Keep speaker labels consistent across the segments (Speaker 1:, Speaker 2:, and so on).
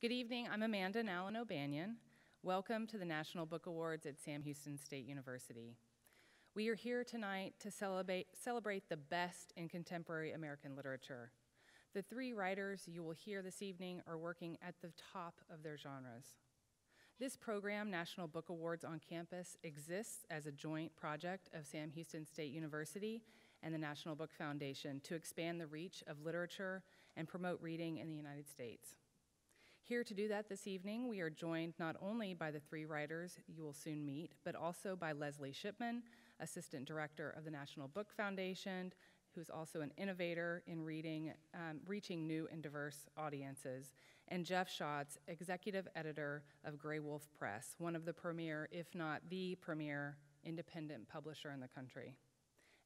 Speaker 1: Good evening, I'm Amanda Nowlin-O'Banion. Welcome to the National Book Awards at Sam Houston State University. We are here tonight to celebrate the best in contemporary American literature. The three writers you will hear this evening are working at the top of their genres. This program, National Book Awards on Campus, exists as a joint project of Sam Houston State University and the National Book Foundation to expand the reach of literature and promote reading in the United States. Here to do that this evening, we are joined not only by the three writers you will soon meet, but also by Leslie Shipman, Assistant Director of the National Book Foundation, who's also an innovator in reading, reaching new and diverse audiences, and Jeff Schatz, Executive Editor of Graywolf Press, one of the premier, if not the premier, independent publisher in the country.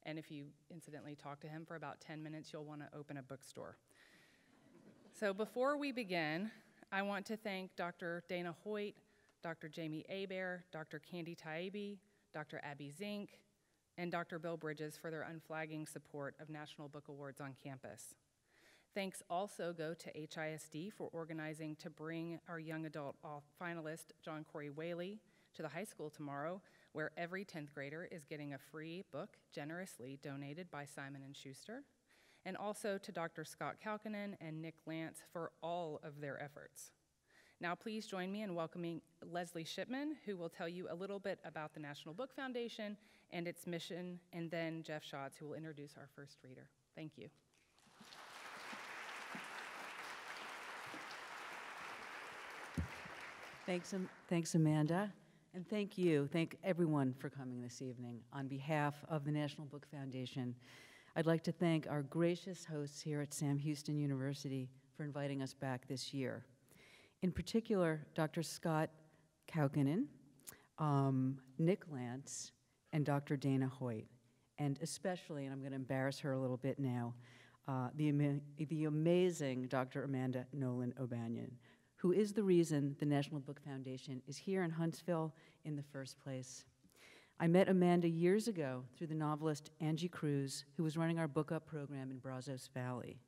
Speaker 1: And if you incidentally talk to him for about 10 minutes, you'll want to open a bookstore. So before we begin, I want to thank Dr. Dana Hoyt, Dr. Jamie Hebert, Dr. Candy Taibbi, Dr. Abby Zink, and Dr. Bill Bridges for their unflagging support of National Book Awards on campus. Thanks also go to HISD for organizing to bring our young adult finalist, John Corey Whaley, to the high school tomorrow, where every 10th grader is getting a free book generously donated by Simon & Schuster. And also to Dr. Scott Kalkinen and Nick Lance for all of their efforts. Now please join me in welcoming Leslie Shipman, who will tell you a little bit about the National Book Foundation and its mission, and then Jeff Schatz, who will introduce our first reader. Thank you.
Speaker 2: Thanks, Amanda, and thank you. Thank everyone for coming this evening. On behalf of the National Book Foundation, I'd like to thank our gracious hosts here at Sam Houston University for inviting us back this year. In particular, Dr. Scott Kalkinen, Nick Lance, and Dr. Dana Hoyt, and especially, and I'm going to embarrass her a little bit now, the amazing Dr. Amanda Nowlin-O'Banion, who is the reason the National Book Foundation is here in Huntsville in the first place. I met Amanda years ago through the novelist Angie Cruz, who was running our Book Up program in Brazos Valley.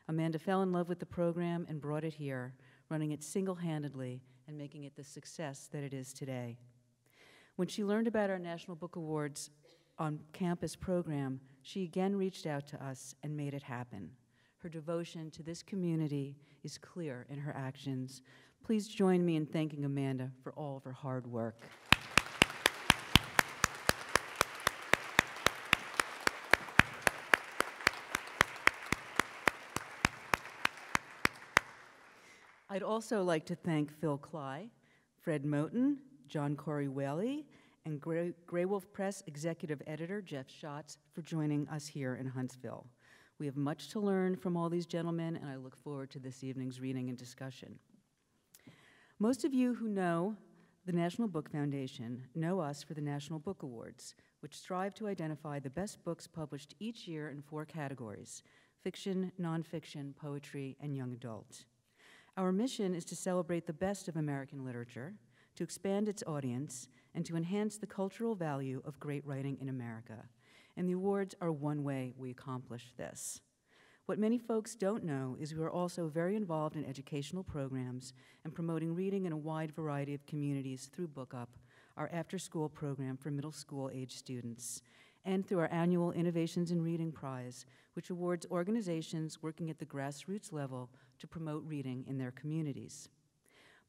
Speaker 2: Amanda fell in love with the program and brought it here, running it single-handedly and making it the success that it is today. When she learned about our National Book Awards on campus program, she again reached out to us and made it happen. Her devotion to this community is clear in her actions. Please join me in thanking Amanda for all of her hard work. I'd also like to thank Phil Klay, Fred Moten, John Corey Whaley, and Graywolf Press Executive Editor Jeff Schatz for joining us here in Huntsville. We have much to learn from all these gentlemen, and I look forward to this evening's reading and discussion. Most of you who know the National Book Foundation know us for the National Book Awards, which strive to identify the best books published each year in 4 categories: fiction, nonfiction, poetry, and young adult. Our mission is to celebrate the best of American literature, to expand its audience, and to enhance the cultural value of great writing in America. And the awards are one way we accomplish this. What many folks don't know is we are also very involved in educational programs and promoting reading in a wide variety of communities through Book Up, our after-school program for middle school age students, and through our annual Innovations in Reading Prize, which awards organizations working at the grassroots level to promote reading in their communities.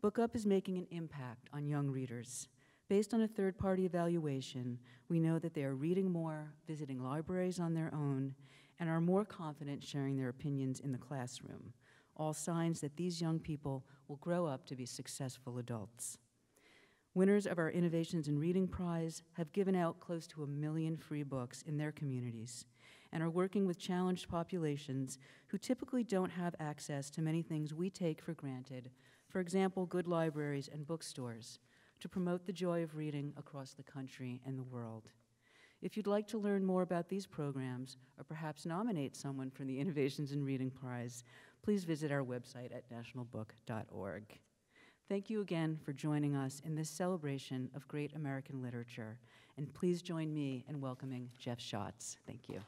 Speaker 2: Book Up is making an impact on young readers. Based on a third-party evaluation, we know that they are reading more, visiting libraries on their own, and are more confident sharing their opinions in the classroom, all signs that these young people will grow up to be successful adults. Winners of our Innovations in Reading Prize have given out close to 1 million free books in their communities and are working with challenged populations who typically don't have access to many things we take for granted, for example, good libraries and bookstores, to promote the joy of reading across the country and the world. If you'd like to learn more about these programs or perhaps nominate someone for the Innovations in Reading Prize, please visit our website at nationalbook.org. Thank you again for joining us in this celebration of great American literature, and please join me in welcoming Jeff Schatz. Thank you.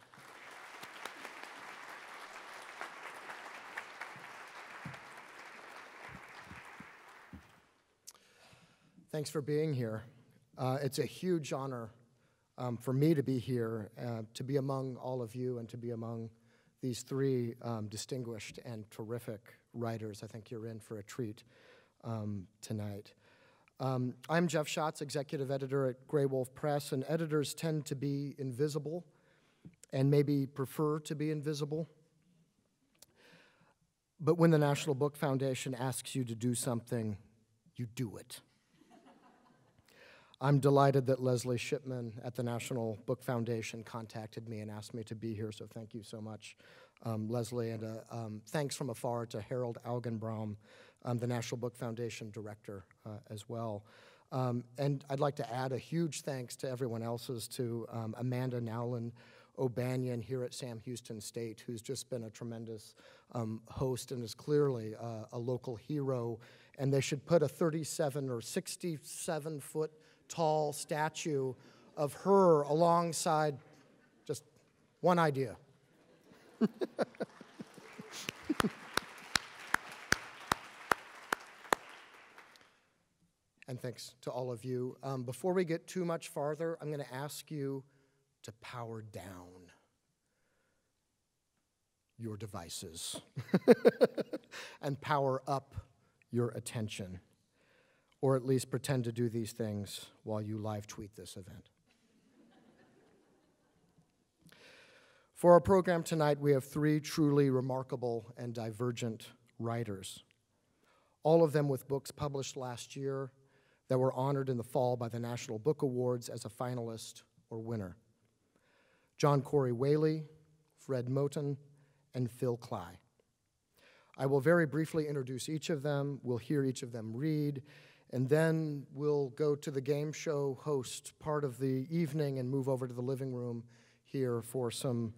Speaker 3: Thanks for being here. It's a huge honor for me to be here, to be among all of you and to be among these three distinguished and terrific writers. I think you're in for a treat tonight. I'm Jeff Schatz, executive editor at Graywolf Press, and editors tend to be invisible and maybe prefer to be invisible. But when the National Book Foundation asks you to do something, you do it. I'm delighted that Leslie Shipman at the National Book Foundation contacted me and asked me to be here, so thank you so much, Leslie, and thanks from afar to Harold Augenbraum, the National Book Foundation director as well. And I'd like to add a huge thanks to everyone else's, to Amanda Nowlin-O'Banion here at Sam Houston State, who's just been a tremendous host and is clearly a local hero, and they should put a 37 or 67 foot tall statue of her alongside just one idea. And thanks to all of you. Before we get too much farther, I'm going to ask you to power down your devices and power up your attention, or at least pretend to do these things while you live tweet this event. For our program tonight, we have three truly remarkable and divergent writers, all of them with books published last year that were honored in the fall by the National Book Awards as a finalist or winner. John Corey Whaley, Fred Moten, and Phil Klay. I will very briefly introduce each of them. We'll hear each of them read, and then we'll go to the game show host part of the evening and move over to the living room here for some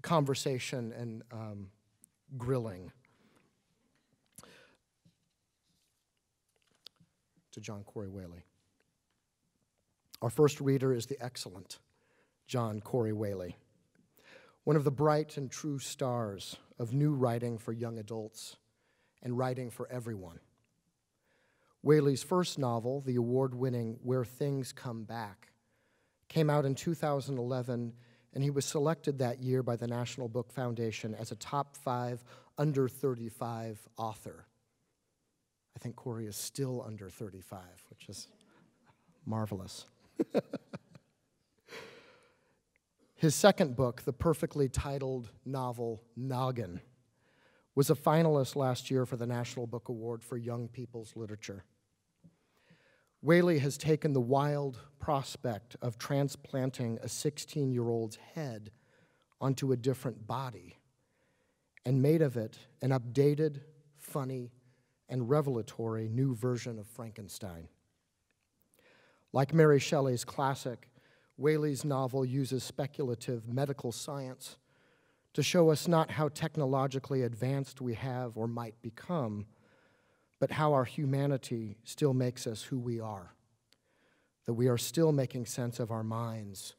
Speaker 3: conversation and grilling. To John Corey Whaley. Our first reader is the excellent John Corey Whaley, one of the bright and true stars of new writing for young adults and writing for everyone. Whaley's first novel, the award-winning Where Things Come Back, came out in 2011, and he was selected that year by the National Book Foundation as a top 5 under 35 author. I think Corey is still under 35, which is marvelous. His second book, the perfectly titled novel Noggin, was a finalist last year for the National Book Award for Young People's Literature. Whaley has taken the wild prospect of transplanting a 16-year-old's head onto a different body and made of it an updated, funny, and revelatory new version of Frankenstein. Like Mary Shelley's classic, Whaley's novel uses speculative medical science to show us not how technologically advanced we have or might become, but how our humanity still makes us who we are, that we are still making sense of our minds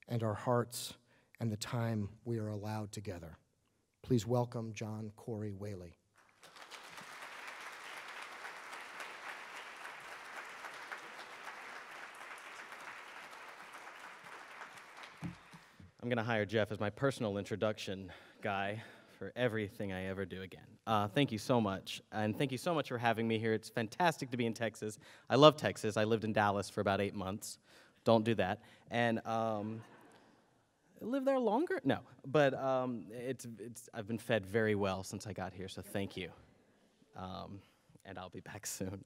Speaker 3: and our hearts and the time we are allowed together. Please welcome John Corey Whaley.
Speaker 4: I'm going to hire Jeff as my personal introduction guy for everything I ever do again. Thank you so much, and thank you so much for having me here. It's fantastic to be in Texas. I love Texas. I lived in Dallas for about 8 months. Don't do that. And live there longer? No, but I've been fed very well since I got here, so thank you. And I'll be back soon.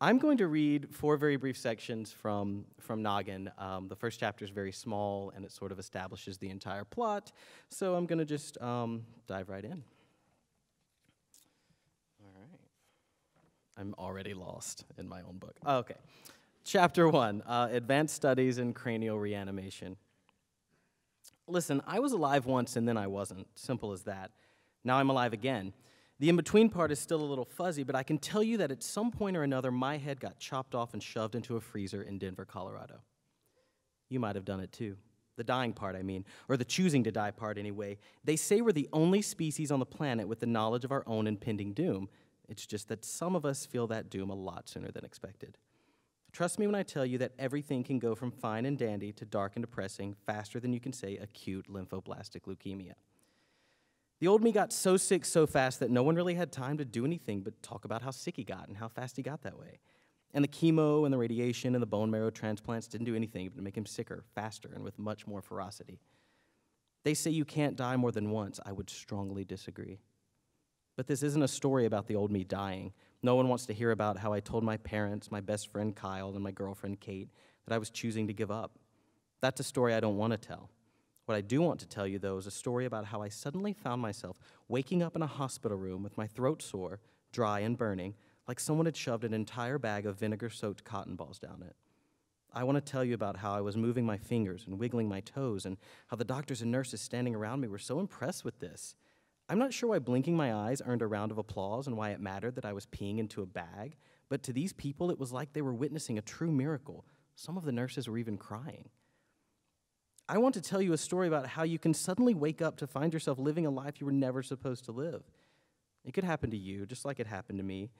Speaker 4: I'm going to read 4 very brief sections from Noggin. The first chapter is very small, and it sort of establishes the entire plot, so I'm going to just dive right in. All right. I'm already lost in my own book. Okay. Chapter 1, Advanced Studies in Cranial Reanimation. Listen, I was alive once, and then I wasn't. Simple as that. Now I'm alive again. The in-between part is still a little fuzzy, but I can tell you that at some point or another, my head got chopped off and shoved into a freezer in Denver, Colorado. You might have done it too. The dying part, I mean, or the choosing to die part anyway. They say we're the only species on the planet with the knowledge of our own impending doom. It's just that some of us feel that doom a lot sooner than expected. Trust me when I tell you that everything can go from fine and dandy to dark and depressing faster than you can say acute lymphoblastic leukemia. The old me got so sick so fast that no one really had time to do anything but talk about how sick he got and how fast he got that way. And the chemo and the radiation and the bone marrow transplants didn't do anything but make him sicker, faster, and with much more ferocity. They say you can't die more than once. I would strongly disagree. But this isn't a story about the old me dying. No one wants to hear about how I told my parents, my best friend Kyle, and my girlfriend Kate that I was choosing to give up. That's a story I don't want to tell. What I do want to tell you, though, is a story about how I suddenly found myself waking up in a hospital room with my throat sore, dry and burning, like someone had shoved an entire bag of vinegar-soaked cotton balls down it. I want to tell you about how I was moving my fingers and wiggling my toes and how the doctors and nurses standing around me were so impressed with this. I'm not sure why blinking my eyes earned a round of applause and why it mattered that I was peeing into a bag, but to these people it was like they were witnessing a true miracle. Some of the nurses were even crying. I want to tell you a story about how you can suddenly wake up to find yourself living a life you were never supposed to live. It could happen to you, just like it happened to me,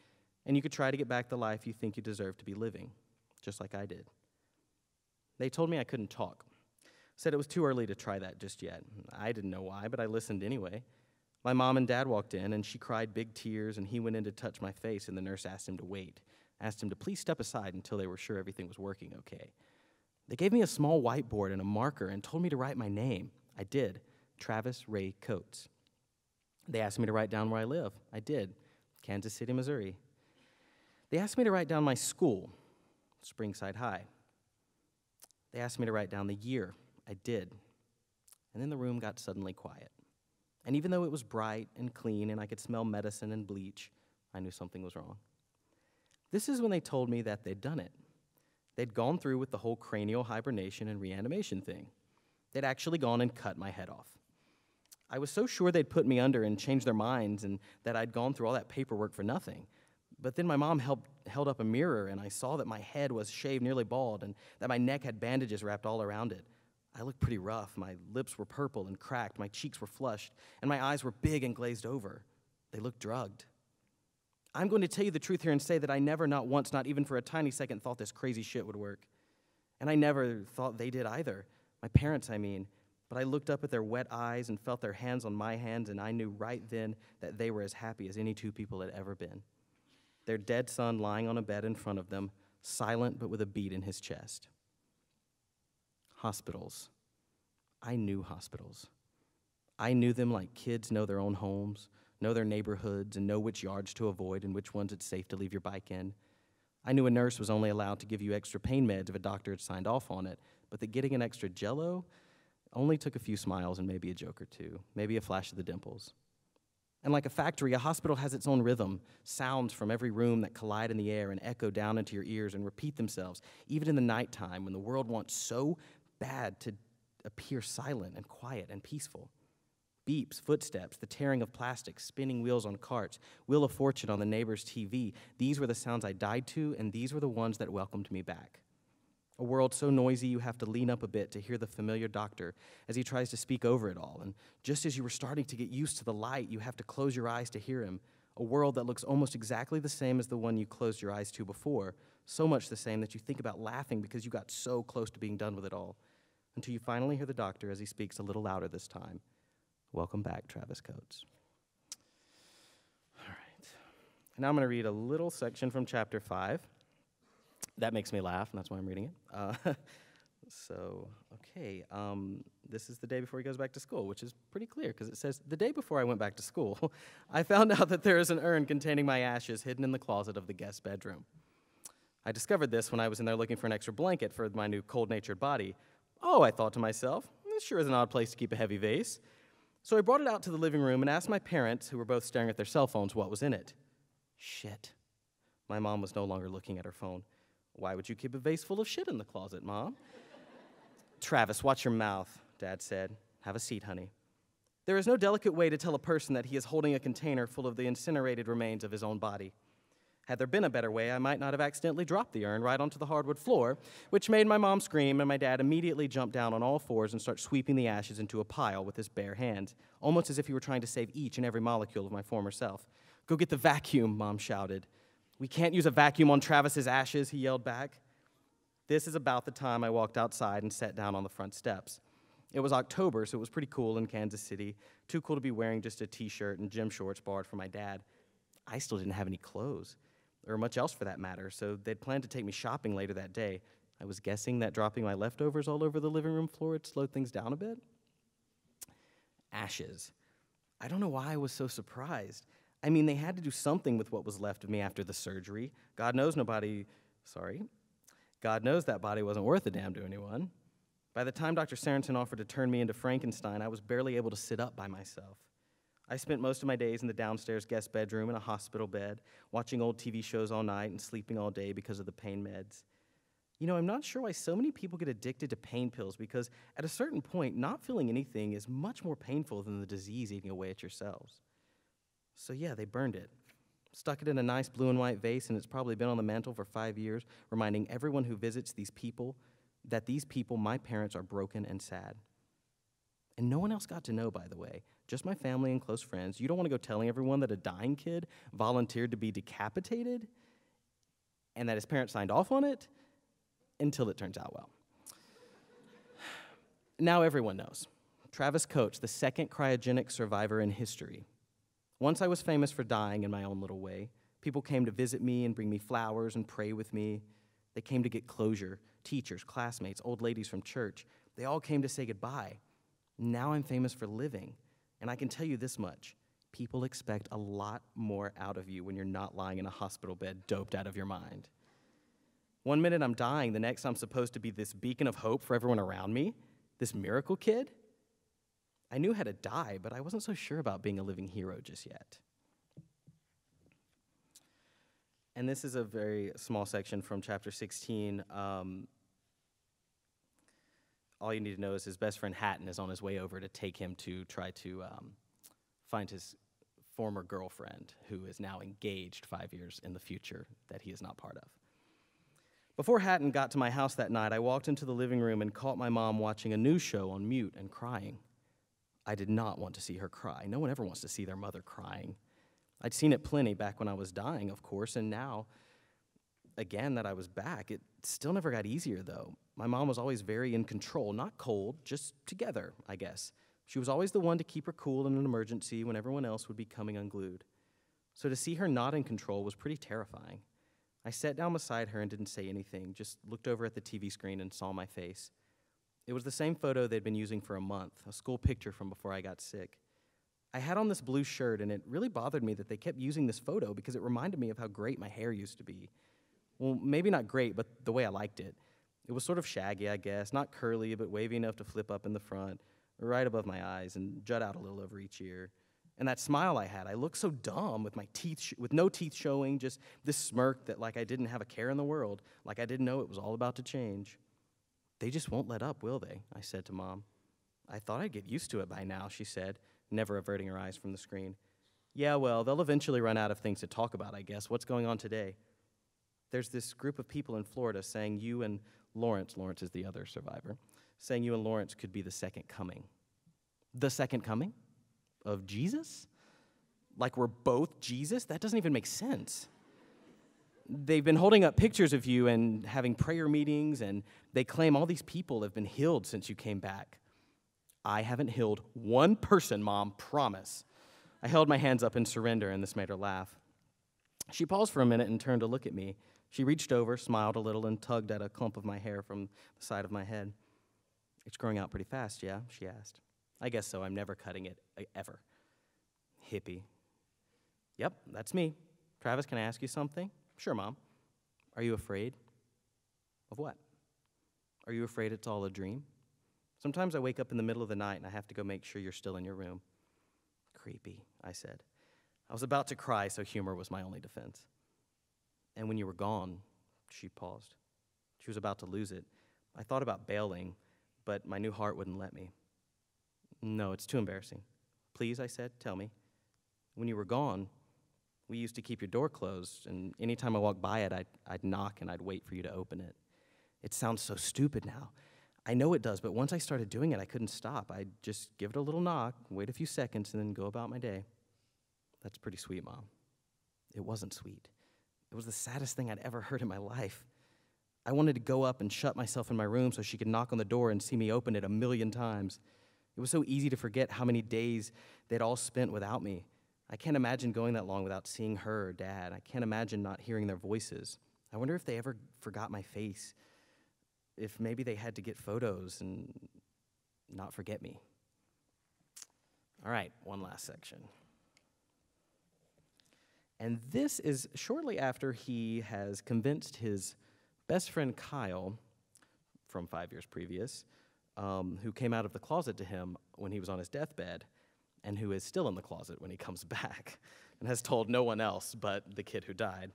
Speaker 4: and you could try to get back the life you think you deserve to be living, just like I did. They told me I couldn't talk. Said it was too early to try that just yet. I didn't know why, but I listened anyway. My mom and dad walked in, and she cried big tears, and he went in to touch my face, and the nurse asked him to wait, asked him to please step aside until they were sure everything was working okay. They gave me a small whiteboard and a marker and told me to write my name. I did, Travis Ray Coates. They asked me to write down where I live. I did, Kansas City, Missouri. They asked me to write down my school, Springside High. They asked me to write down the year. I did. And then the room got suddenly quiet. And even though it was bright and clean and I could smell medicine and bleach, I knew something was wrong. This is when they told me that they'd done it. They'd gone through with the whole cranial hibernation and reanimation thing. They'd actually gone and cut my head off. I was so sure they'd put me under and changed their minds and that I'd gone through all that paperwork for nothing. But then my mom held up a mirror and I saw that my head was shaved nearly bald and that my neck had bandages wrapped all around it. I looked pretty rough. My lips were purple and cracked, my cheeks were flushed, and my eyes were big and glazed over. They looked drugged. I'm going to tell you the truth here and say that I never, not once, not even for a tiny second, thought this crazy shit would work. And I never thought they did either. My parents, I mean. But I looked up at their wet eyes and felt their hands on my hands, and I knew right then that they were as happy as any two people had ever been. Their dead son lying on a bed in front of them, silent but with a beat in his chest. Hospitals. I knew hospitals. I knew them like kids know their own homes, know their neighborhoods, and know which yards to avoid and which ones it's safe to leave your bike in. I knew a nurse was only allowed to give you extra pain meds if a doctor had signed off on it, but that getting an extra Jell-O only took a few smiles and maybe a joke or two, maybe a flash of the dimples. And like a factory, a hospital has its own rhythm, sounds from every room that collide in the air and echo down into your ears and repeat themselves, even in the nighttime when the world wants so bad to appear silent and quiet and peaceful. Beeps, footsteps, the tearing of plastic, spinning wheels on carts, Wheel of Fortune on the neighbor's TV. These were the sounds I died to, and these were the ones that welcomed me back. A world so noisy you have to lean up a bit to hear the familiar doctor as he tries to speak over it all. And just as you were starting to get used to the light, you have to close your eyes to hear him. A world that looks almost exactly the same as the one you closed your eyes to before, so much the same that you think about laughing because you got so close to being done with it all. Until you finally hear the doctor as he speaks a little louder this time. Welcome back, Travis Coates. All right. And now I'm going to read a little section from chapter 5. That makes me laugh, and that's why I'm reading it. This is the day before he goes back to school, which is pretty clear, because it says, the day before I went back to school, I found out that there is an urn containing my ashes hidden in the closet of the guest bedroom. I discovered this when I was in there looking for an extra blanket for my new cold-natured body. Oh, I thought to myself, this sure is an odd place to keep a heavy vase. So I brought it out to the living room and asked my parents, who were both staring at their cell phones, what was in it. Shit. My mom was no longer looking at her phone. Why would you keep a vase full of shit in the closet, Mom? Travis, watch your mouth, Dad said. Have a seat, honey. There is no delicate way to tell a person that he is holding a container full of the incinerated remains of his own body. Had there been a better way, I might not have accidentally dropped the urn right onto the hardwood floor, which made my mom scream and my dad immediately jump down on all fours and start sweeping the ashes into a pile with his bare hands, almost as if he were trying to save each and every molecule of my former self. "Go get the vacuum," Mom shouted. "We can't use a vacuum on Travis's ashes," he yelled back. This is about the time I walked outside and sat down on the front steps. It was October, so it was pretty cool in Kansas City. Too cool to be wearing just a t-shirt and gym shorts borrowed from my dad. I still didn't have any clothes, or much else for that matter, so they'd planned to take me shopping later that day. I was guessing that dropping my leftovers all over the living room floor had slowed things down a bit. Ashes. I don't know why I was so surprised. I mean, they had to do something with what was left of me after the surgery. God knows that body wasn't worth a damn to anyone. By the time Dr. Sarensen offered to turn me into Frankenstein, I was barely able to sit up by myself. I spent most of my days in the downstairs guest bedroom in a hospital bed, watching old TV shows all night and sleeping all day because of the pain meds. You know, I'm not sure why so many people get addicted to pain pills, because at a certain point, not feeling anything is much more painful than the disease eating away at your cells. So yeah, they burned it. Stuck it in a nice blue and white vase, and it's probably been on the mantle for 5 years, reminding everyone who visits these people that these people, my parents, are broken and sad. And no one else got to know, by the way. Just my family and close friends. You don't want to go telling everyone that a dying kid volunteered to be decapitated and that his parents signed off on it until it turns out well. Now everyone knows. Travis Coates, the second cryogenic survivor in history. Once I was famous for dying in my own little way. People came to visit me and bring me flowers and pray with me. They came to get closure. Teachers, classmates, old ladies from church. They all came to say goodbye. Now I'm famous for living. And I can tell you this much. People expect a lot more out of you when you're not lying in a hospital bed doped out of your mind. One minute I'm dying, the next I'm supposed to be this beacon of hope for everyone around me, this miracle kid. I knew how to die, but I wasn't so sure about being a living hero just yet. And this is a very small section from chapter 16. All you need to know is his best friend Hatton is on his way over to take him to try to find his former girlfriend, who is now engaged 5 years in the future that he is not part of. Before Hatton got to my house that night, I walked into the living room and caught my mom watching a news show on mute and crying. I did not want to see her cry. No one ever wants to see their mother crying. I'd seen it plenty back when I was dying, of course, and now, again, that I was back, it still never got easier, though. My mom was always very in control, not cold, just together, I guess. She was always the one to keep her cool in an emergency when everyone else would be coming unglued. So to see her not in control was pretty terrifying. I sat down beside her and didn't say anything, just looked over at the TV screen and saw my face. It was the same photo they'd been using for a month, a school picture from before I got sick. I had on this blue shirt, and it really bothered me that they kept using this photo because it reminded me of how great my hair used to be. Well, maybe not great, but the way I liked it. It was sort of shaggy, I guess, not curly, but wavy enough to flip up in the front, right above my eyes, and jut out a little over each ear. And that smile I had, I looked so dumb with my teeth, with no teeth showing, just this smirk that like I didn't have a care in the world, like I didn't know it was all about to change. They just won't let up, will they? I said to Mom. I thought I'd get used to it by now, she said, never averting her eyes from the screen. Yeah, well, they'll eventually run out of things to talk about, I guess. What's going on today? There's this group of people in Florida saying you and Lawrence is the other survivor, saying you and Lawrence could be the second coming. The second coming? Of Jesus? Like we're both Jesus? That doesn't even make sense. They've been holding up pictures of you and having prayer meetings, and they claim all these people have been healed since you came back. I haven't healed one person, Mom, promise. I held my hands up in surrender, and this made her laugh. She paused for a minute and turned to look at me. She reached over, smiled a little, and tugged at a clump of my hair from the side of my head. It's growing out pretty fast, yeah? She asked. I guess so. I'm never cutting it, ever. Hippie. Yep, that's me. Travis, can I ask you something? Sure, Mom. Are you afraid? Of what? Are you afraid it's all a dream? Sometimes I wake up in the middle of the night and I have to go make sure you're still in your room. Creepy, I said. I was about to cry, so humor was my only defense. And when you were gone, she paused. She was about to lose it. I thought about bailing, but my new heart wouldn't let me. No, it's too embarrassing. Please, I said, tell me. When you were gone, we used to keep your door closed, and anytime I walked by it, I'd knock and I'd wait for you to open it. It sounds so stupid now. I know it does, but once I started doing it, I couldn't stop. I'd just give it a little knock, wait a few seconds, and then go about my day. That's pretty sweet, Mom. It wasn't sweet. It was the saddest thing I'd ever heard in my life. I wanted to go up and shut myself in my room so she could knock on the door and see me open it 1,000,000 times. It was so easy to forget how many days they'd all spent without me. I can't imagine going that long without seeing her or Dad. I can't imagine not hearing their voices. I wonder if they ever forgot my face, if maybe they had to get photos and not forget me. All right, one last section. And this is shortly after he has convinced his best friend Kyle, from 5 years previous, who came out of the closet to him when he was on his deathbed, and who is still in the closet when he comes back, and has told no one else but the kid who died.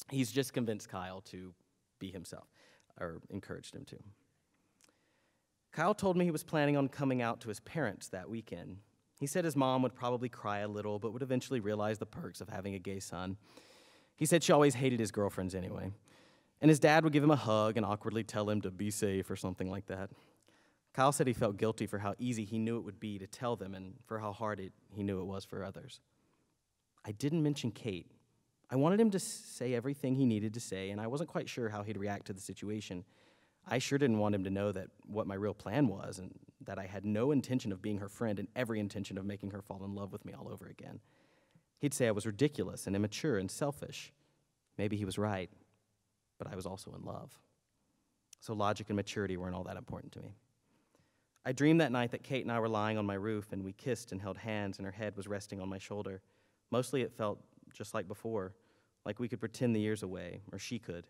Speaker 4: He's just convinced Kyle to be himself, or encouraged him to. Kyle told me he was planning on coming out to his parents that weekend. He said his mom would probably cry a little, but would eventually realize the perks of having a gay son. He said she always hated his girlfriends anyway. And his dad would give him a hug and awkwardly tell him to be safe or something like that. Kyle said he felt guilty for how easy he knew it would be to tell them and for how hard he knew it was for others. I didn't mention Kate. I wanted him to say everything he needed to say, and I wasn't quite sure how he'd react to the situation. I sure didn't want him to know that what my real plan was and that I had no intention of being her friend and every intention of making her fall in love with me all over again. He'd say I was ridiculous and immature and selfish. Maybe he was right, but I was also in love. So logic and maturity weren't all that important to me. I dreamed that night that Kate and I were lying on my roof, and we kissed and held hands, and her head was resting on my shoulder. Mostly it felt just like before, like we could pretend the years away, or she could.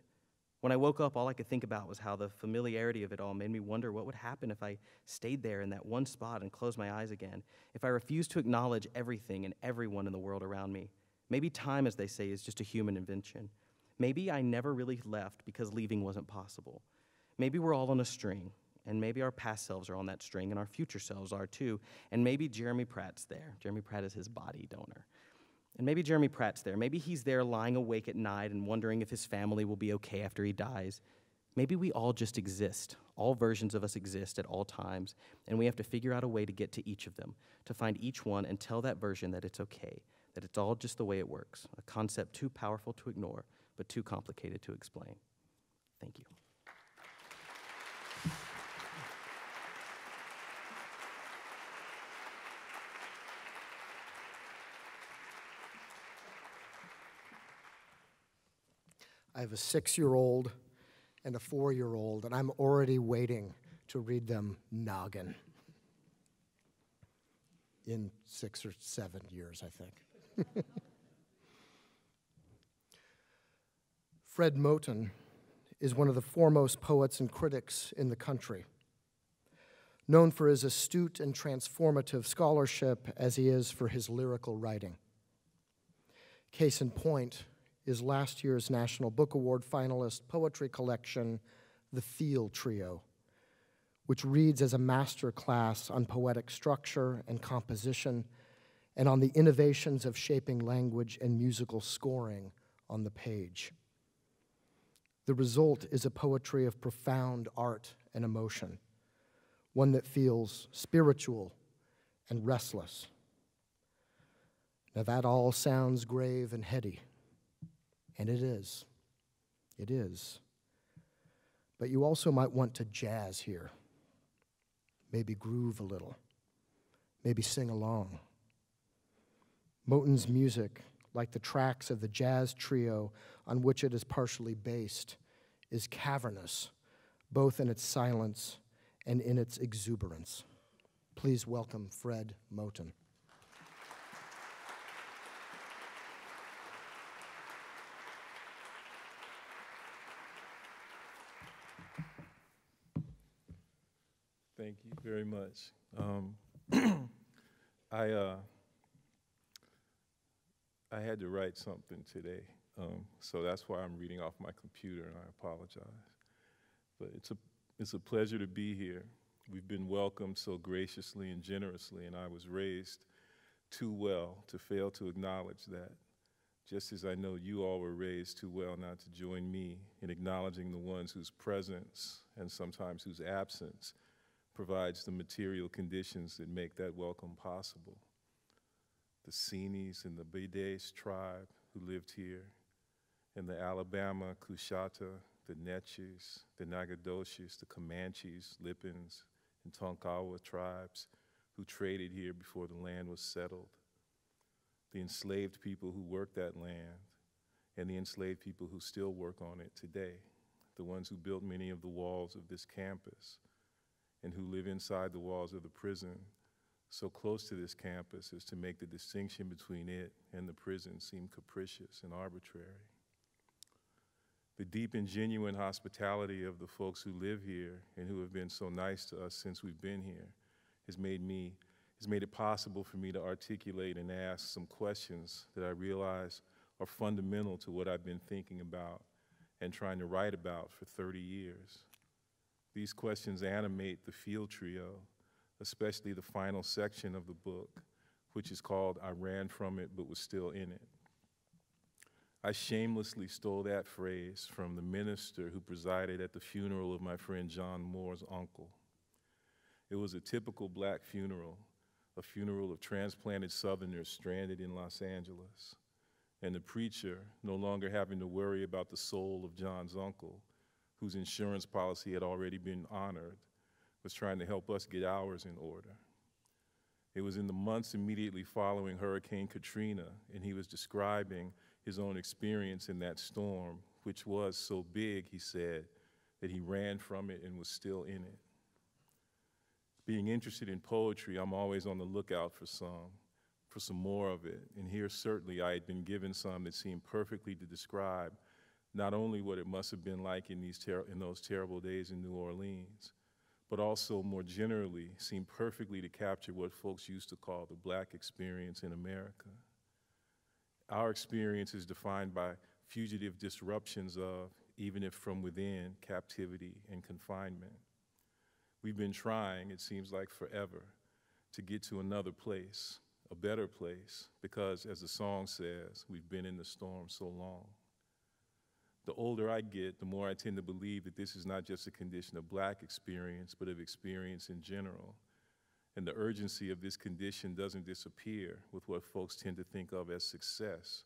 Speaker 4: When I woke up, all I could think about was how the familiarity of it all made me wonder what would happen if I stayed there in that one spot and closed my eyes again, if I refused to acknowledge everything and everyone in the world around me. Maybe time, as they say, is just a human invention. Maybe I never really left because leaving wasn't possible. Maybe we're all on a string, and maybe our past selves are on that string, and our future selves are too, and maybe Jeremy Pratt's there. Jeremy Pratt is his body donor. And maybe Jeremy Pratt's there. Maybe he's there lying awake at night and wondering if his family will be okay after he dies. Maybe we all just exist. All versions of us exist at all times, and we have to figure out a way to get to each of them, to find each one and tell that version that it's okay, that it's all just the way it works, a concept too powerful to ignore, but too complicated to explain. Thank you.
Speaker 3: I have a 6-year-old and a 4-year-old, and I'm already waiting to read them Noggin in 6 or 7 years, I think. Fred Moten is one of the foremost poets and critics in the country, known for his astute and transformative scholarship as he is for his lyrical writing. Case in point is last year's National Book Award finalist poetry collection, The Field Trio, which reads as a master class on poetic structure and composition and on the innovations of shaping language and musical scoring on the page. The result is a poetry of profound art and emotion, one that feels spiritual and restless. Now that all sounds grave and heady. And it is. It is. But you also might want to jazz here. Maybe groove a little. Maybe sing along. Moten's music, like the tracks of the jazz trio on which it is partially based, is cavernous, both in its silence and in its exuberance. Please welcome Fred Moten.
Speaker 5: Thank you very much. I had to write something today, so that's why I'm reading off my computer, and I apologize. But it's a pleasure to be here. We've been welcomed so graciously and generously, and I was raised too well to fail to acknowledge that, just as I know you all were raised too well not to join me in acknowledging the ones whose presence and sometimes whose absence provides the material conditions that make that welcome possible. The Seenies and the Bedes tribe, who lived here, and the Alabama, Coushatta, the Natchez, the Nagadoches, the Comanches, Lipins, and Tonkawa tribes who traded here before the land was settled, the enslaved people who worked that land, and the enslaved people who still work on it today, the ones who built many of the walls of this campus, and who live inside the walls of the prison so close to this campus as to make the distinction between it and the prison seem capricious and arbitrary. The deep and genuine hospitality of the folks who live here and who have been so nice to us since we've been here has made it possible for me to articulate and ask some questions that I realize are fundamental to what I've been thinking about and trying to write about for 30 years. These questions animate the field trio, especially the final section of the book, which is called I Ran From It But Was Still In It. I shamelessly stole that phrase from the minister who presided at the funeral of my friend John Moore's uncle. It was a typical black funeral, a funeral of transplanted Southerners stranded in Los Angeles. And the preacher, no longer having to worry about the soul of John's uncle, whose insurance policy had already been honored, was trying to help us get ours in order. It was in the months immediately following Hurricane Katrina, and he was describing his own experience in that storm, which was so big, he said, that he ran from it and was still in it. Being interested in poetry, I'm always on the lookout for some more of it. And here, certainly, I had been given some that seemed perfectly to describe not only what it must have been like in those terrible days in New Orleans, but also more generally seemed perfectly to capture what folks used to call the black experience in America. Our experience is defined by fugitive disruptions of, even if from within, captivity and confinement. We've been trying, it seems like forever, to get to another place, a better place, because as the song says, we've been in the storm so long. The older I get, the more I tend to believe that this is not just a condition of black experience, but of experience in general. And the urgency of this condition doesn't disappear with what folks tend to think of as success,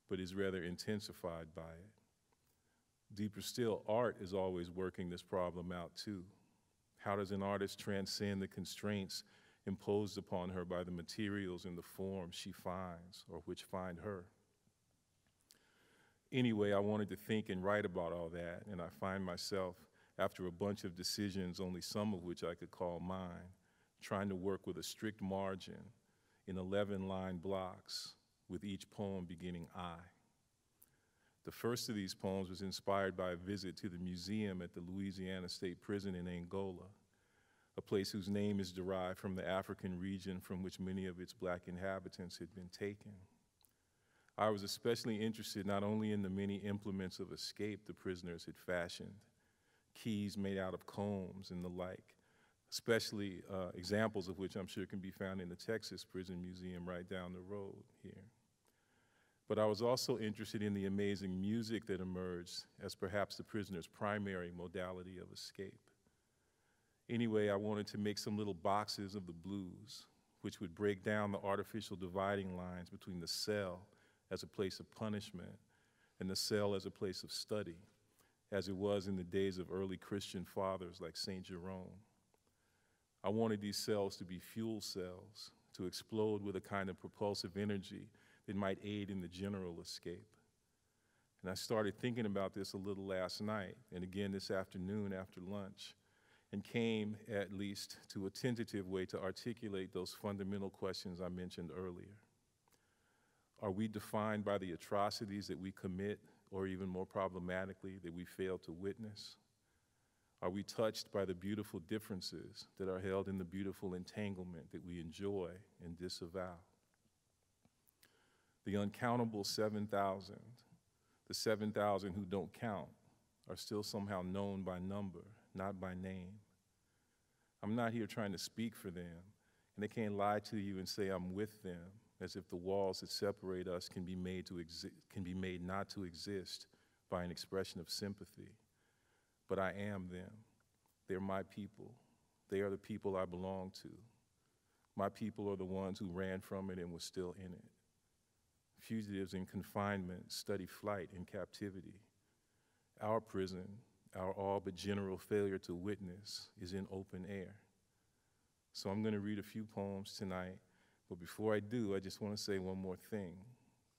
Speaker 5: but is rather intensified by it. Deeper still, art is always working this problem out too. How does an artist transcend the constraints imposed upon her by the materials and the forms she finds or which find her? Anyway, I wanted to think and write about all that, and I find myself, after a bunch of decisions, only some of which I could call mine, trying to work with a strict margin in 11-line blocks with each poem beginning I. The first of these poems was inspired by a visit to the museum at the Louisiana State Prison in Angola, a place whose name is derived from the African region from which many of its black inhabitants had been taken. I was especially interested not only in the many implements of escape the prisoners had fashioned, keys made out of combs and the like, especially examples of which I'm sure can be found in the Texas Prison Museum right down the road here. But I was also interested in the amazing music that emerged as perhaps the prisoner's primary modality of escape. Anyway, I wanted to make some little boxes of the blues, which would break down the artificial dividing lines between the cell as a place of punishment and the cell as a place of study, as it was in the days of early Christian fathers like St. Jerome. I wanted these cells to be fuel cells, to explode with a kind of propulsive energy that might aid in the general escape. And I started thinking about this a little last night, and again this afternoon after lunch, and came at least to a tentative way to articulate those fundamental questions I mentioned earlier. Are we defined by the atrocities that we commit, or even more problematically, that we fail to witness? Are we touched by the beautiful differences that are held in the beautiful entanglement that we enjoy and disavow? The uncountable 7,000, the 7,000 who don't count, are still somehow known by number, not by name. I'm not here trying to speak for them, and they can't lie to you and say I'm with them, as if the walls that separate us can be made not to exist by an expression of sympathy. But I am them. They're my people. They are the people I belong to. My people are the ones who ran from it and were still in it. Fugitives in confinement study flight in captivity. Our prison, our all but general failure to witness, is in open air. So I'm going to read a few poems tonight, but before I do, I just want to say one more thing.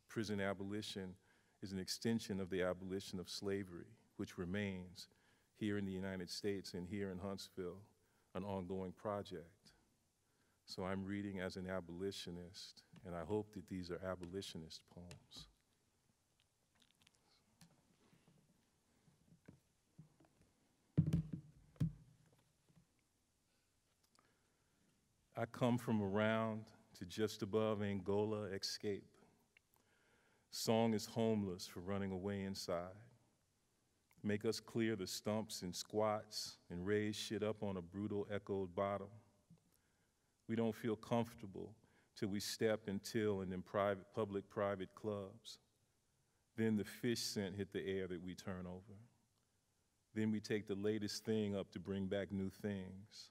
Speaker 5: Prison abolition is an extension of the abolition of slavery, which remains here in the United States and here in Huntsville, an ongoing project. So I'm reading as an abolitionist, and I hope that these are abolitionist poems. I come from around to just above Angola escape. Song is homeless for running away inside. Make us clear the stumps and squats and raise shit up on a brutal echoed bottom. We don't feel comfortable till we step until and in public-private clubs. Then the fish scent hit the air that we turn over. Then we take the latest thing up to bring back new things.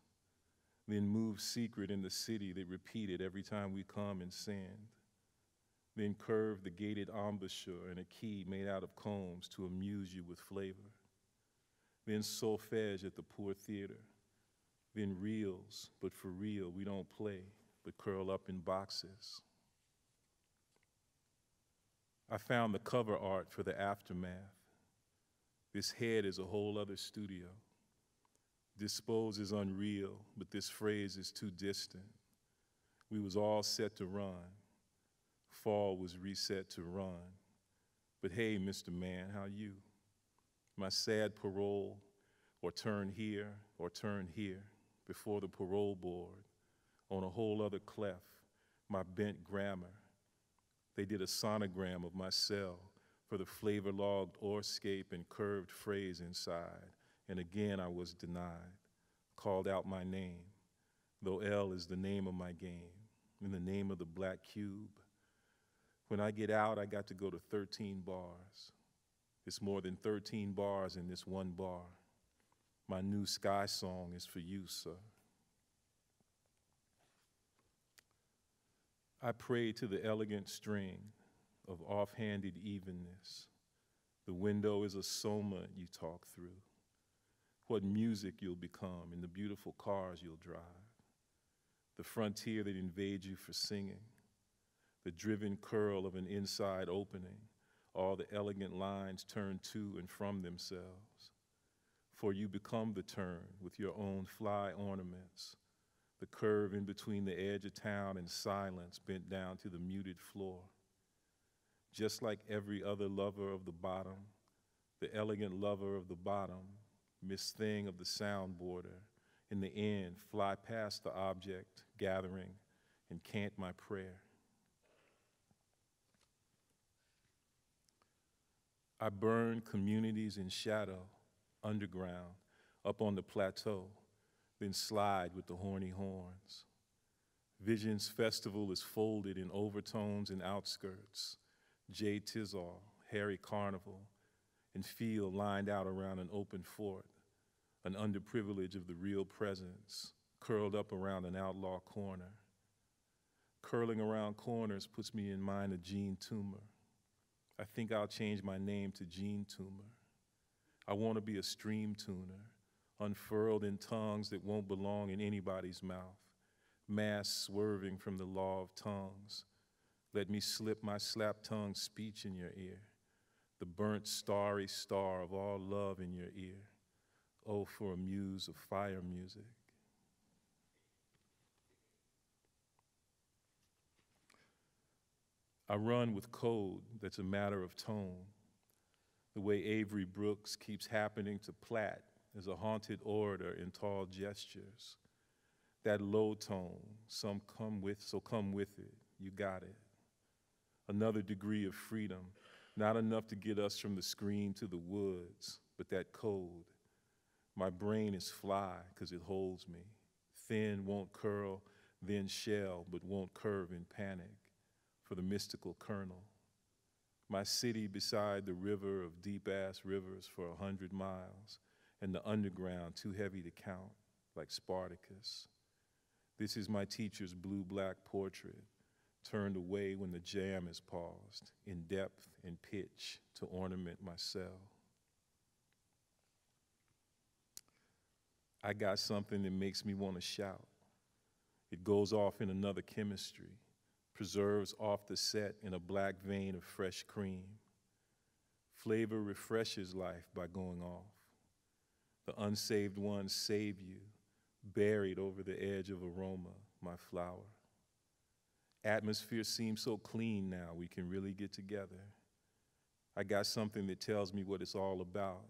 Speaker 5: Then move secret in the city that repeated every time we come and send. Then curve the gated embouchure and a key made out of combs to amuse you with flavor. Then solfege at the poor theater. Then reels, but for real, we don't play, but curl up in boxes. I found the cover art for the aftermath. This head is a whole other studio. Dispose is unreal, but this phrase is too distant. We was all set to run. Fall was reset to run. But hey, Mr. Man, how you? My sad parole, or turn here, before the parole board, on a whole other clef, my bent grammar. They did a sonogram of my cell for the flavor-logged orscape and curved phrase inside, and again I was denied, called out my name, though L is the name of my game, in the name of the black cube. When I get out, I got to go to 13 bars. It's more than 13 bars in this one bar. My new sky song is for you, sir. I pray to the elegant string of offhanded evenness. The window is a soma you talk through. What music you'll become in the beautiful cars you'll drive. The frontier that invades you for singing. The driven curl of an inside opening. All the elegant lines turn to and from themselves. For you become the turn with your own fly ornaments, the curve in between the edge of town and silence bent down to the muted floor. Just like every other lover of the bottom, the elegant lover of the bottom, Miss Thing of the sound border, in the end, fly past the object, gathering, and cant my prayer. I burn communities in shadow, underground, up on the plateau, then slide with the horny horns. Vision's festival is folded in overtones and outskirts, Jay Tizol, Harry Carnival, and field lined out around an open fort, an underprivilege of the real presence, curled up around an outlaw corner. Curling around corners puts me in mind of Gene Toomer. I think I'll change my name to Gene Toomer. I want to be a stream tuner, unfurled in tongues that won't belong in anybody's mouth, mass swerving from the law of tongues. Let me slip my slap-tongue speech in your ear, the burnt starry star of all love in your ear. Oh, for a muse of fire music. I run with code that's a matter of tone. The way Avery Brooks keeps happening to Platt as a haunted orator in tall gestures. That low tone, so come with it, you got it. Another degree of freedom, not enough to get us from the screen to the woods, but that code. My brain is fly because it holds me. Thin, won't curl, then shell, but won't curve in panic for the mystical kernel. My city beside the river of deep-ass rivers for 100 miles, and the underground too heavy to count, like Spartacus. This is my teacher's blue-black portrait, turned away when the jam is paused, in depth and pitch to ornament my cell. I got something that makes me want to shout. It goes off in another chemistry, preserves off the set in a black vein of fresh cream. Flavor refreshes life by going off. The unsaved ones save you, buried over the edge of aroma, my flower. Atmosphere seems so clean now, we can really get together. I got something that tells me what it's all about.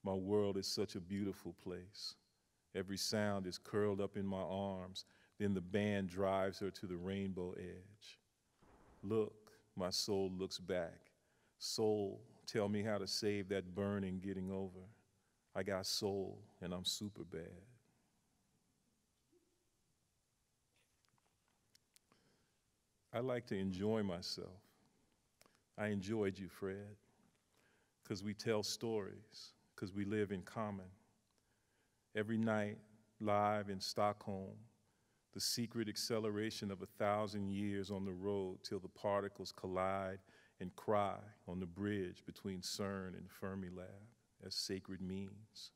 Speaker 5: My world is such a beautiful place. Every sound is curled up in my arms, then the band drives her to the rainbow edge. Look, my soul looks back. Soul, tell me how to save that burning getting over. I got soul, and I'm super bad. I like to enjoy myself. I enjoyed you, Fred, because we tell stories, because we live in common. Every night, live in Stockholm, the secret acceleration of 1,000 years on the road till the particles collide and cry on the bridge between CERN and Fermilab as sacred means.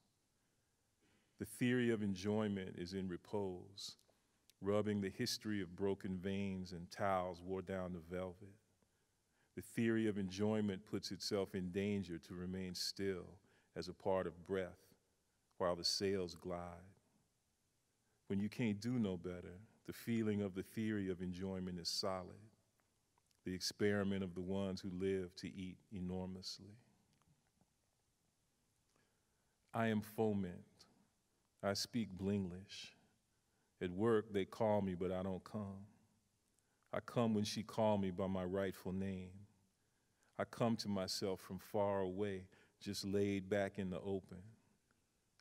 Speaker 5: The theory of enjoyment is in repose, rubbing the history of broken veins and towels wore down the velvet. The theory of enjoyment puts itself in danger to remain still as a part of breath while the sails glide. When you can't do no better, the feeling of the theory of enjoyment is solid, the experiment of the ones who live to eat enormously. I am foment. I speak Blinglish. At work, they call me, but I don't come. I come when she called me by my rightful name. I come to myself from far away, just laid back in the open.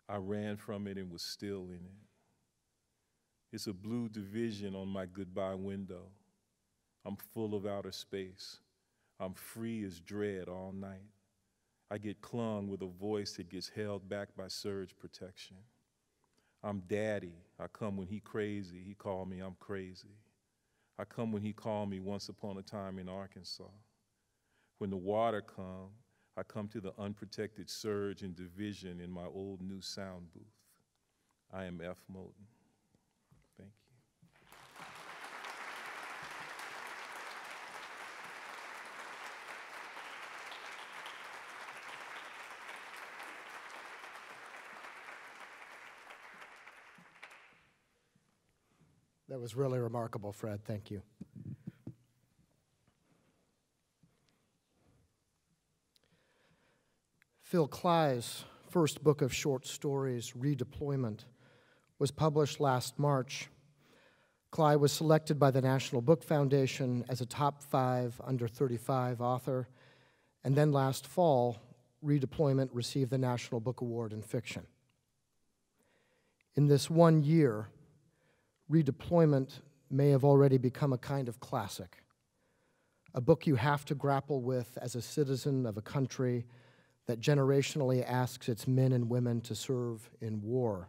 Speaker 5: I ran from it and was still in it. It's a blue division on my goodbye window. I'm full of outer space. I'm free as dread all night. I get clung with a voice that gets held back by surge protection. I'm daddy. I come when he crazy. He call me, I'm crazy. I come when he called me once upon a time in Arkansas. When the water come, I come to the unprotected surge and division in my old new sound booth. I am F. Moten. Thank you.
Speaker 3: That was really remarkable, Fred. Thank you. Phil Klay's first book of short stories, Redeployment, was published last March. Klay was selected by the National Book Foundation as a top 5 under 35 author, and then last fall, Redeployment received the National Book Award in Fiction. In this 1 year, Redeployment may have already become a kind of classic, a book you have to grapple with as a citizen of a country that generationally asks its men and women to serve in war,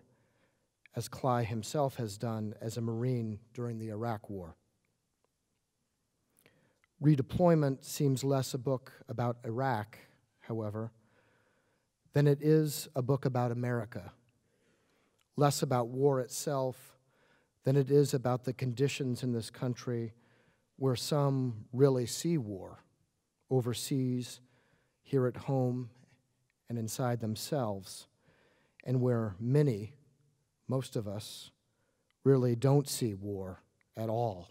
Speaker 3: as Klay himself has done as a Marine during the Iraq War. Redeployment seems less a book about Iraq, however, than it is a book about America, less about war itself than it is about the conditions in this country where some really see war, overseas, here at home, and inside themselves, and where many, most of us, really don't see war at all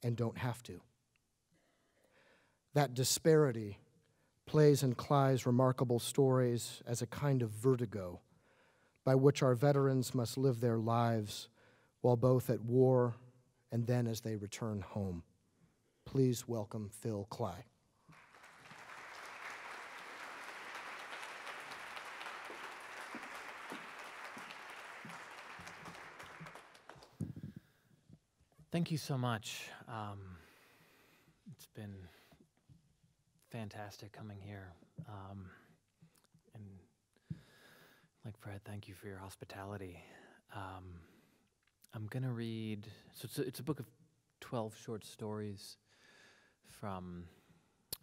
Speaker 3: and don't have to. That disparity plays in Klay's remarkable stories as a kind of vertigo by which our veterans must live their lives while both at war and then as they return home. Please welcome Phil Klay.
Speaker 6: Thank you so much. It's been fantastic coming here. And like Fred, thank you for your hospitality. I'm gonna read, so it's a book of 12 short stories from